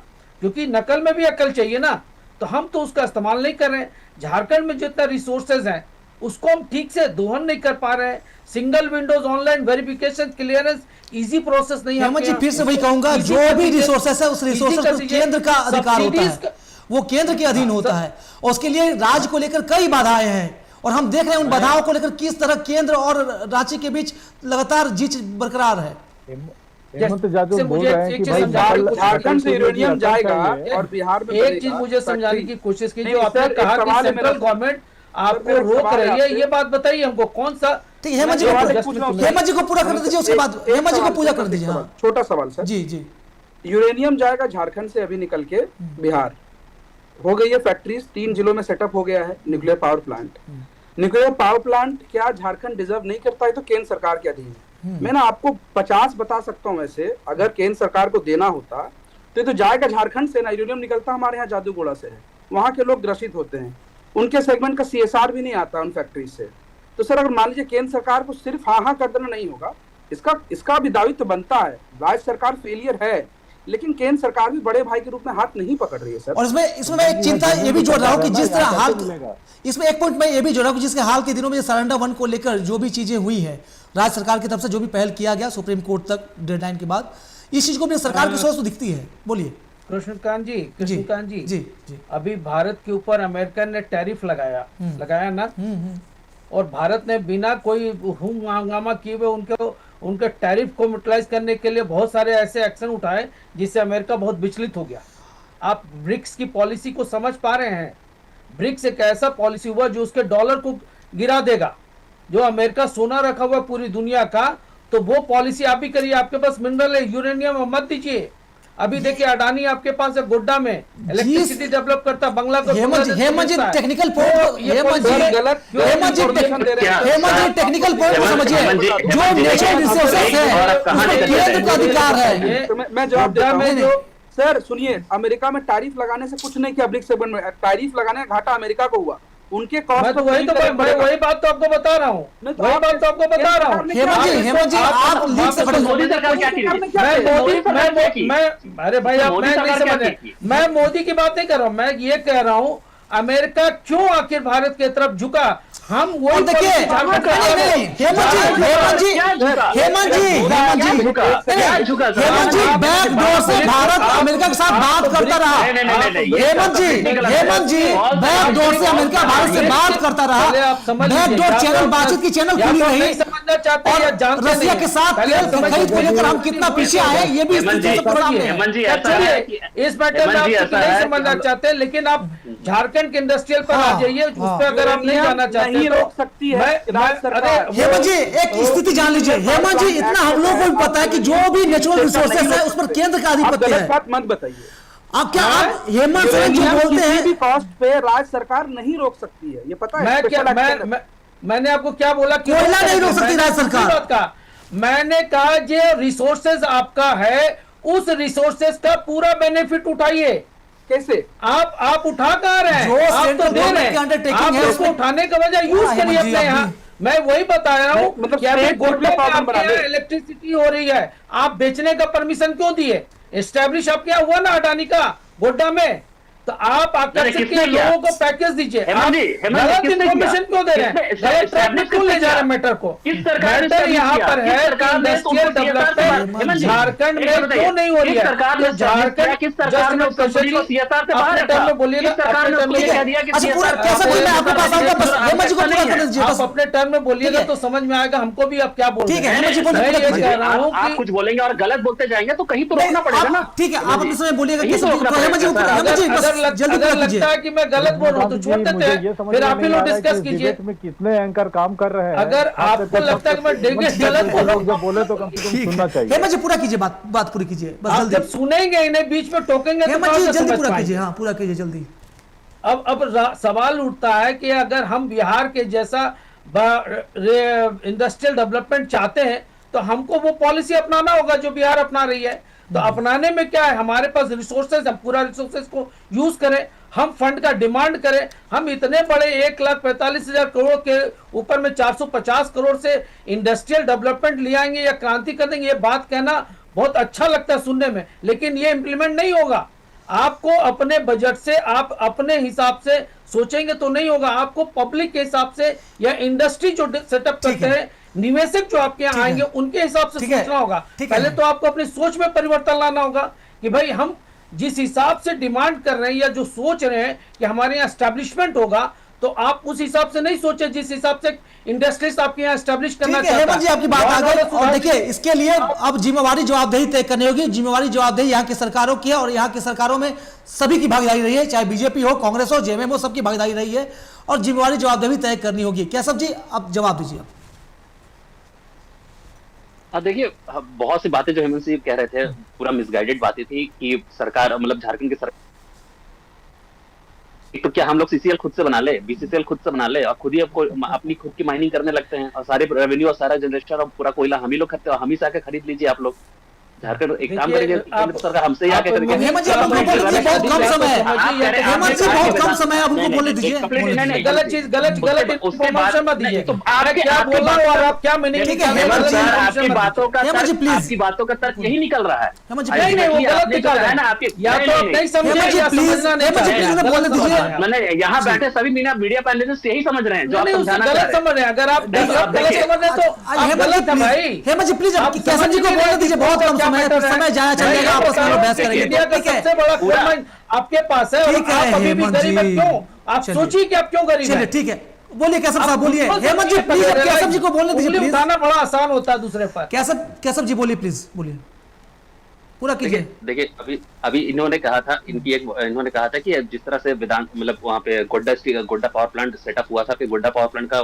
क्योंकि नकल में भी अकल चाहिए ना। तो हम तो उसका इस्तेमाल नहीं कर रहे हैं। झारखंड में जितना रिसोर्सेज हैं उसको हम ठीक से दोहन नहीं कर पा रहे हैं। Single Windows online verification clearance easy process नहीं है।
हेमंत जी फिर से वही कहूंगा, जो भी रिसोर्सेस है उस रिसोर्सेस को केंद्र का अधिकार होता है, वो केंद्र के अधीन होता है और उसके लिए राज्य को लेकर कई बाधाएं हैं और हम देख रहे हैं उन बाधाओं को लेकर किस तरह केंद्र और राज्य के बीच लगातार जीत बरकरार है।
हेमंत जादव बोल रहे हैं कि भाई
झारखंड से यूरेनियम जाएगा और बिहार में
एक चीज मुझे समझाने की कोशिश कीजिए। जो आपने कहा कि सेंट्रल गवर्नमेंट आपको रोक रही है, ये बात बताइए हमको कौन सा।
हेमंत जी को पूरा कर दीजिए, उसके बाद हेमंत जी को पूरा कर दीजिए। हाँ
छोटा सवाल सर
जी।
यूरेनियम जाएगा झारखंड से अभी निकल के बिहार, हो गई है फैक्ट्रीज, 3 जिलों में सेटअप हो गया है nuclear power plant. Nuclear power plant क्या झारखंड डिजर्व नहीं करता है? तो केंद्र सरकार के अधीन है। मैं ना आपको 50 बता सकता हूँ, वैसे अगर केंद्र सरकार को देना होता तो ये तो जाएगा झारखंड से ना, यूरेनियम निकलता हमारे यहाँ जादूगोड़ा से है, वहां के लोग ग्रसित होते हैं, उनके सेगमेंट का CSR भी नहीं आता उन फैक्ट्रीज से। तो सर अगर मान लीजिए केंद्र सरकार को सिर्फ हाँ कर देना नहीं होगा, इसका भी दायित्व बनता है। राज्य सरकार फेलियर है, लेकिन केंद्र सरकार भी बड़े भाई के रूप में हाथ नहीं पकड़ रही है सर।
और इसमें मैं एक चिंता ये भी जोड़ रहा हूँ कि जिस तरह हाल, इसमें एक पॉइंट मैं ये भी जोड़ रहा हूँ कि जिसके हाल के दिनों में सरेंडर 1 को लेकर जो भी चीजें हुई है, राज्य सरकार की तरफ से जो भी पहल किया गया सुप्रीम कोर्ट तक डेडलाइन के बाद, इस चीज को भी सरकार की सोच तो दिखती है। बोलिए
कृष्णकांत जी,
जी
अभी भारत के ऊपर अमेरिका ने टैरिफ लगाया ना, और भारत ने बिना कोई हंगामा किए हुए उनके टैरिफ को यूटिलाइज करने के लिए बहुत सारे ऐसे एक्शन उठाए जिससे अमेरिका बहुत विचलित हो गया। आप ब्रिक्स की पॉलिसी को समझ पा रहे हैं? ब्रिक्स एक ऐसा पॉलिसी हुआ जो उसके डॉलर को गिरा देगा। जो अमेरिका सोना रखा हुआ पूरी दुनिया का, तो वो पॉलिसी आप भी करिए। आपके पास मिनरल है, यूरेनियम मत दीजिए। अभी देखिए अडानी आपके पास है गोड्डा में इलेक्ट्रिसिटी डेवलप करता, बंगला को
हेमंत जी टेक्निकल पॉइंट टेक्निकल पॉइंट को समझिए। जो नेचुरल रिसोर्सेज है उसमें केंद्र का अधिकार है।
मैं जवाब देता हूं। सर सुनिए, अमेरिका में टैरिफ लगाने से कुछ नहीं किया, ब्रिक्स सेगमेंट में टैरिफ लगाने का घाटा अमेरिका को हुआ। उनके कॉस्ट
तो वही बात तो आपको बता रहा हूँ,
हेमंत जी आप लीक से खड़े
मोदी सरकार क्या की?
अरे भाई आप मैं नहीं समझे, मैं मोदी की बात नहीं कर रहा हूँ, मैं ये कह रहा हूँ अमेरिका क्यों आखिर भारत की तरफ झुका। हम वो
देखिए हेमंत जी बैकडोर से भारत अमेरिका के साथ बात करता रहा। हेमंत जी बैकडोर से अमेरिका भारत से बात करता रहा। बैकडोर चैनल बातचीत की चैनल खुली रही।
समझना चाहते हैं
और रसिया के साथ तेल की खरीद को लेकर हम कितना पीछे आए ये भी
इस मैटर में आप नहीं समझना चाहते, लेकिन आप झारखंड के इंडस्ट्रियल पर आ जाइए, उस पर अगर आप नहीं जाना चाहते
नहीं रोक सकती है
हेमंत जी एक स्थिति जान लीजिए। हेमंत जी इतना हम लोगों को भी पता है कि जो भी नेचुरल रिसोर्सेज है उस पर केंद्र का आधिपत्य है।
बात मत बताइए
आप क्या आप हेमंत सोरेन जो बोलते हैं
भी कॉस्ट पे राज्य सरकार नहीं रोक सकती है, ये पता है?
मैंने आपको क्या बोला?
कोयला नहीं रोक सकती राज्य सरकार।
मैंने कहा जो रिसोर्सेज आपका है उस रिसोर्सेज का पूरा बेनिफिट उठाइए।
कैसे?
आप उठा कहाँ रहे हैं? आप तो दे रहे हैं, आप उसको उठाने का वजह यूज करिए अपने यहाँ। मैं वही बता रहा हूँ,
मतलब
कि अभी गोड्डा में आपके यहाँ इलेक्ट्रिसिटी हो रही है, आप बेचने का परमिशन क्यों दिए? एस्टैब्लिश आपके यहाँ हुआ ना अडानी का गोड्डा में, तो आप आकर्षित के लोगों को पैकेज दीजिए। गलत इन्फॉर्मेशन क्यों दे रहे हैं? गलत ट्रैक क्यों ले जा रहे हैं मैटर को? मैटर यहाँ पर है इंडस्ट्रियल डेवलपमेंट झारखंड में क्यों नहीं हो रही है? तो झारखंड अपने टर्म में बोलिएगा, आप अपने टर्म में बोलिएगा तो समझ में आएगा हमको भी आप क्या बोल रहे हैं। मैं ये कह रहा हूँ
आप कुछ बोलेंगे और गलत बोलते जाएंगे तो कहीं तो रोकना पड़ेगा ना।
ठीक है आप अपने समय बोलिएगा।
अगर लगता है कि मैं गलत बोल रहा हूँ तो छोड़ देते हैं, फिर आप ही लोग डिस्कस कीजिए।
में कितने एंकर काम कर रहे हैं?
अगर आपको लगता है कि मैं गलत बोल रहा हूँ
जो बोले तो कम से कम सुनना चाहिए।
हेमंत जी पूरा कीजिए, बात पूरी कीजिए बस जल्दी।
जब सुनेंगे इन्हें बीच में टोकेंगे तो
जल्दी पूरा कीजिए। हाँ पूरा कीजिए जल्दी।
अब सवाल उठता है कि अगर हम बिहार के जैसा इंडस्ट्रियल डेवलपमेंट चाहते हैं तो हमको वो पॉलिसी अपनाना होगा जो बिहार अपना रही है। तो अपनाने में क्या है, हमारे पास रिसोर्सेज, हम पूरा रिसोर्सेज को यूज करें, हम फंड का डिमांड करें। हम इतने बड़े 1,45,000 करोड़ के ऊपर में 450 करोड़ से इंडस्ट्रियल डेवलपमेंट ले आएंगे या क्रांति कर देंगे, ये बात कहना बहुत अच्छा लगता है सुनने में, लेकिन ये इंप्लीमेंट नहीं होगा। आपको अपने बजट से आप अपने हिसाब से सोचेंगे तो नहीं होगा। आपको पब्लिक के हिसाब से या इंडस्ट्री जो सेटअप करते हैं, निवेशक जो आपके यहाँ आएंगे उनके हिसाब से सोचना होगा। पहले तो आपको अपनी सोच में परिवर्तन लाना होगा कि भाई हम जिस हिसाब से डिमांड कर रहे हैं या जो सोच रहे हैं कि हमारे यहाँ एस्टैब्लिशमेंट होगा, तो आप उस हिसाब से नहीं सोचे जिस हिसाब से इंडस्ट्रीज आपके यहाँ एस्टैब्लिश करना चाहता है।
हेमंत जी आपकी बात आ गई। और देखिए इसके लिए अब जिम्मेवारी जवाबदेही तय करनी होगी। जिम्मेवारी जवाबदेही यहाँ की सरकारों की है और यहाँ की सरकारों में सभी की भागीदारी रही है, चाहे बीजेपी हो, कांग्रेस हो, जेएमएम हो, सबकी भागीदारी रही है और जिम्मेवारी जवाबदेही तय करनी होगी। कैसव जी अब जवाब दीजिए।
देखिए, बहुत सी बातें जो हेमंत सिंह कह रहे थे पूरा मिसगाइडेड बातें थी कि सरकार मतलब झारखंड की सरकार, तो क्या हम लोग सीसीएल खुद से बना ले, बीसीसीएल खुद से बना ले और खुद ही अपनी खुद की माइनिंग करने लगते हैं और सारे रेवेन्यू और सारा जनरेशन और पूरा कोयला हम ही लोग करते हैं, हम ही से आके खरीद लीजिए आप लोग। झारखंड एक काम करेंगे, केंद्र सरकार हमसे ही आके करेंगे।
हेमंत जी अब उनको बोलने दीजिए, बहुत कम समय है। हेमंत जी बहुत कम समय है, अब उनको बोलने दीजिए।
गलत चीज, गलत इन्फॉर्मेशन मत दीजिए।
तो
आपने क्या बोला और आप क्या मीनिंग?
ठीक है, हेमंत जी,
आपकी बातों का
हेमंत जी,
तर्क,
please।
आपकी बातों का तर्क यही निकल रहा है।
हेमंत जी,
नहीं नहीं, वो गलत निकाल रहा है ना आपके, या तो आप नहीं समझे
हेमंत जी,
या
please,
समझना नहीं
हेमंत जी,
चाहे।
please, बोलने दीजिए।
मैंने यहाँ बैठे सभी मीडिया पैनलिस्ट यही समझ रहे हैं जो आप
नहीं,
समझाना
गलत
चाह रहे हैं।
समझ रहे हैं। अगर आप गलत समझ रहे हैं तो आप गलत है भाई।
हेमंत जी प्लीज कैसम जी को बोलने दीजिए, बहुत कम समय है, समय जाया चलेगा, आपस में बहस करेंगे।
इंडिया का
ठीक है,
सबसे बड़ा कोल माइन आपके पास है और
ठीक है,
आप अभी भी
हेमंत
गरीब है।
जी।
क्यों? आप
चलिए।
सोचिए कि आप क्यों गरीब
चलिए
हैं।
ठीक है, बोलिए कैसम साहब, बोलिए।
खुद
हेमंत जी
सोचिए,
प्लीज
पहले
कैसम जी को बोलने दीजिए
उंगली
प्लीज।
उठाना बड़ा आसान होता है दूसरे पर।
कैसम जी बोलिए प्लीज, बोलिए, पूरा कीजिए।
देखिए अभी इन्होंने कहा था इन्होंने कहा था कि जिस तरह से विधान मतलब वहाँ पे गोड्डा पावर प्लांट सेटअप हुआ था, फिर गोड्डा पावर प्लांट का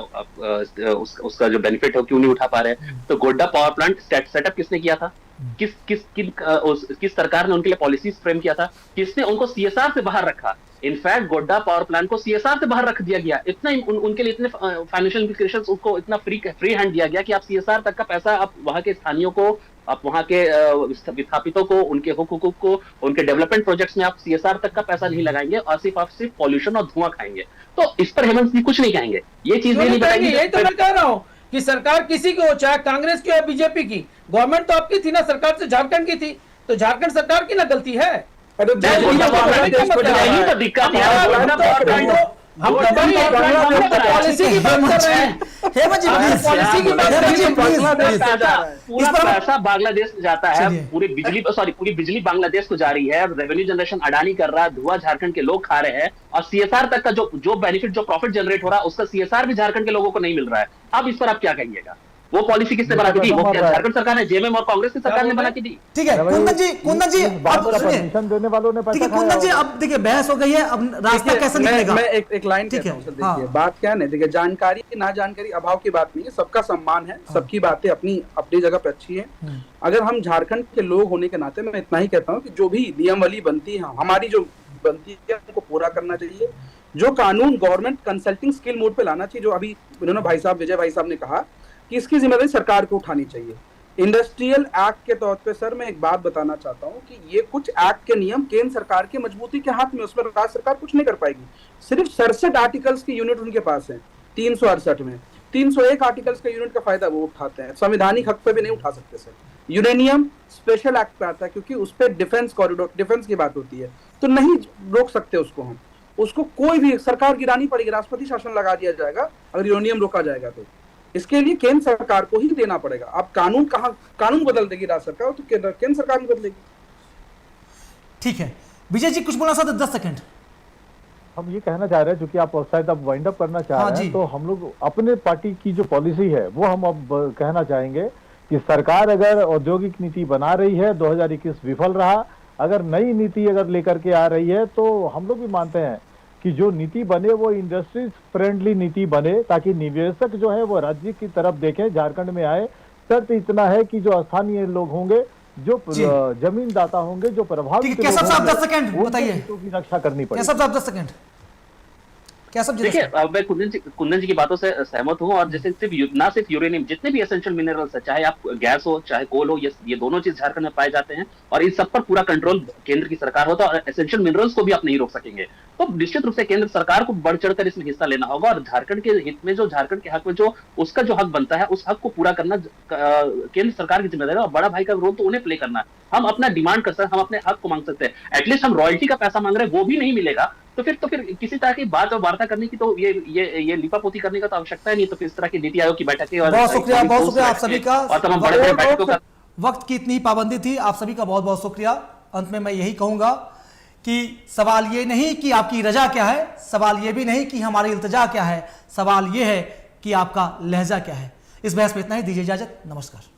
उसका जो बेनिफिट है क्यों नहीं उठा पा रहे हैं। तो गोड्डा पावर प्लांट सेटअप किसने किया था? किस सरकार ने उनके लिए पॉलिसीज फ्रेम किया था? किसने उनको सीएसआर से बाहर रखा? इनफैक्ट गोड्डा पावर प्लांट को सीएसआर से बाहर रख दिया गया। इतना उनके लिए इतने फाइनेंशियल इम्प्लीकेशंस, उनको इतना फ्री हैंड दिया गया कि आप सीएसआर तक का पैसा आप वहां के स्थानीयों को, आप वहां के विस्थापितों को, उनके हुकूक को, उनके डेवलपमेंट प्रोजेक्ट्स में आप सीएसआर तक का पैसा नहीं लगाएंगे और सिर्फ पॉल्यूशन और धुआं खाएंगे। तो इस पर हेमंत जी कुछ नहीं कहेंगे, ये चीज
क्यों
नहीं
नहीं कहेंगे?
बताएंगे।
यही तो मैं कह रहा हूँ कि सरकार किसी की हो, चाहे कांग्रेस की हो या बीजेपी की, गवर्नमेंट तो आपकी थी ना, सरकार से झारखंड की थी, तो झारखंड सरकार की ना गलती है।
अरे
यही तो दिक्कत है।
हम पॉलिसी की बात कर रहे हैं।
हेमंत जी प्लीज,
पॉलिसी की बात
हेमंत जी प्लीज,
पूरा पैसा बांग्लादेश में जाता है,
चलिए।
पूरी बिजली बांग्लादेश को जा रही है, रेवेन्यू जनरेशन अडानी कर रहा है, धुआं झारखंड के लोग खा रहे हैं और सीएसआर तक का जो बेनिफिट, जो प्रॉफिट जनरेट हो रहा है, उसका सीएसआर भी झारखंड के लोगों को नहीं मिल रहा है। अब इस पर आप क्या कहिएगा? वो पॉलिसी किसने बना की थी? वो झारखंड सरकार ने, जेएमएम और कांग्रेस की सरकार ने बना की थी।
ठीक है कुंदन जी, अब सुनिए,
परमिशन देने वालों ने
ठीक है
पैसा
कुंदन जी,
खाया
अब देखिए बहस हो गई है, अब रास्ता कैसे निकलेगा?
मैं एक लाइन
ठीक
कहता
है,
हूं सर।
हाँ।
देखिए बात क्या है ना, देखिए जानकारी ना जानकारी अभाव की बात नहीं है, सबका सम्मान है, सबकी बातें अपनी अपनी जगह पे अच्छी है। अगर हम झारखंड के लोग होने के नाते मैं इतना ही कहता हूँ कि जो भी नियमावली बनती है, हमारी जो बनती है, उनको पूरा करना चाहिए। जो कानून गवर्नमेंट कंसल्टिंग स्किल मोड पे लाना चाहिए, जो अभी उन्होंने विजय भाई साहब ने कहा कि इसकी जिम्मेदारी सरकार को उठानी चाहिए। इंडस्ट्रियल एक्ट के तौर पे सर मैं एक बात बताना चाहता हूँ कि ये कुछ एक्ट के नियम केंद्र सरकार की मजबूती के हाथ में, उसमें राज्य सरकार कुछ नहीं कर पाएगी। सिर्फ 67 आर्टिकल्स की यूनिट उनके पास है 368 में, 301 आर्टिकल्स के यूनिट का फायदा वो उठाते हैं, संवैधानिक हक पे भी नहीं उठा सकते सर। यूरेनियम स्पेशल एक्ट पे आता है क्योंकि उस पर डिफेंस कॉरिडोर, डिफेंस की बात होती है, तो नहीं रोक सकते उसको हम। उसको कोई भी सरकार गिरानी पड़ेगी, राष्ट्रपति शासन लगा दिया जाएगा अगर यूरेनियम रोका जाएगा तो। इसके लिए केंद्र सरकार को ही देना पड़ेगा। अब कानून बदल देगी राज्य सरकार, तो केंद्र सरकार ही बदलेगी।
ठीक है विजय जी, कुछ बोला सर, 10 सेकंड।
हम ये कहना चाह रहे हैं, क्योंकि आप शायद अब वाइंड अप करना चाह रहे हैं, तो हम लोग अपने पार्टी की जो पॉलिसी है वो हम अब कहना चाहेंगे कि सरकार अगर औद्योगिक नीति बना रही है, 2021 विफल रहा, अगर नई नीति अगर लेकर के आ रही है तो हम लोग भी मानते हैं कि जो नीति बने वो इंडस्ट्रीज फ्रेंडली नीति बने, ताकि निवेशक जो है वो राज्य की तरफ देखें, झारखंड में आए। शर्त इतना है कि जो स्थानीय लोग होंगे, जो जमीन दाता होंगे, जो प्रभावित लोग
साहब
होंगे,
10 सेकंड बताइए,
की रक्षा करनी पड़ेगी।
कैसब साहब 10 सेकंड।
देखिए मैं कुंदन जी की बातों से सहमत हूं, और जैसे ना सिर्फ यूरेनियम, जितने भी एसेंशियल मिनरल्स है, चाहे आप गैस हो चाहे कोल हो, ये दोनों चीज झारखंड में पाए जाते हैं और इन सब पर पूरा कंट्रोल केंद्र की सरकार होता है और एसेंशियल मिनरल्स को भी आप नहीं रोक सकेंगे। तो निश्चित रूप से केंद्र सरकार को बढ़ चढ़कर इसमें हिस्सा लेना होगा और झारखंड के हित में, जो झारखंड के हक में जो उसका जो हक बनता है, उस हक को पूरा करना केंद्र सरकार की जिम्मेदारी है और बड़ा भाई का रोल तो उन्हें प्ले करना है। हम अपना डिमांड कर सकते हैं, हम अपने हक को मांग सकते हैं। एटलीस्ट हम रॉयल्टी का पैसा मांग रहे हैं, वो भी नहीं मिलेगा तो फिर किसी तरह की बात और वार्ता करने की तो ये लिपापोती करने का तो आवश्यकता नहीं। तो फिर इस तरह की नीति आयोग की बैठकें और
बहुत शुक्रिया आप सभी का,
और तमाम बड़े बैठकों का
वक्त की इतनी पाबंदी थी, आप सभी का बहुत बहुत शुक्रिया। अंत में मैं यही कहूंगा कि सवाल ये नहीं कि आपकी रजा क्या है, सवाल ये भी नहीं कि हमारी इल्तिजा क्या है, सवाल ये है कि आपका लहजा क्या है। इस बहस में इतना ही, दीजिए इजाजत, नमस्कार।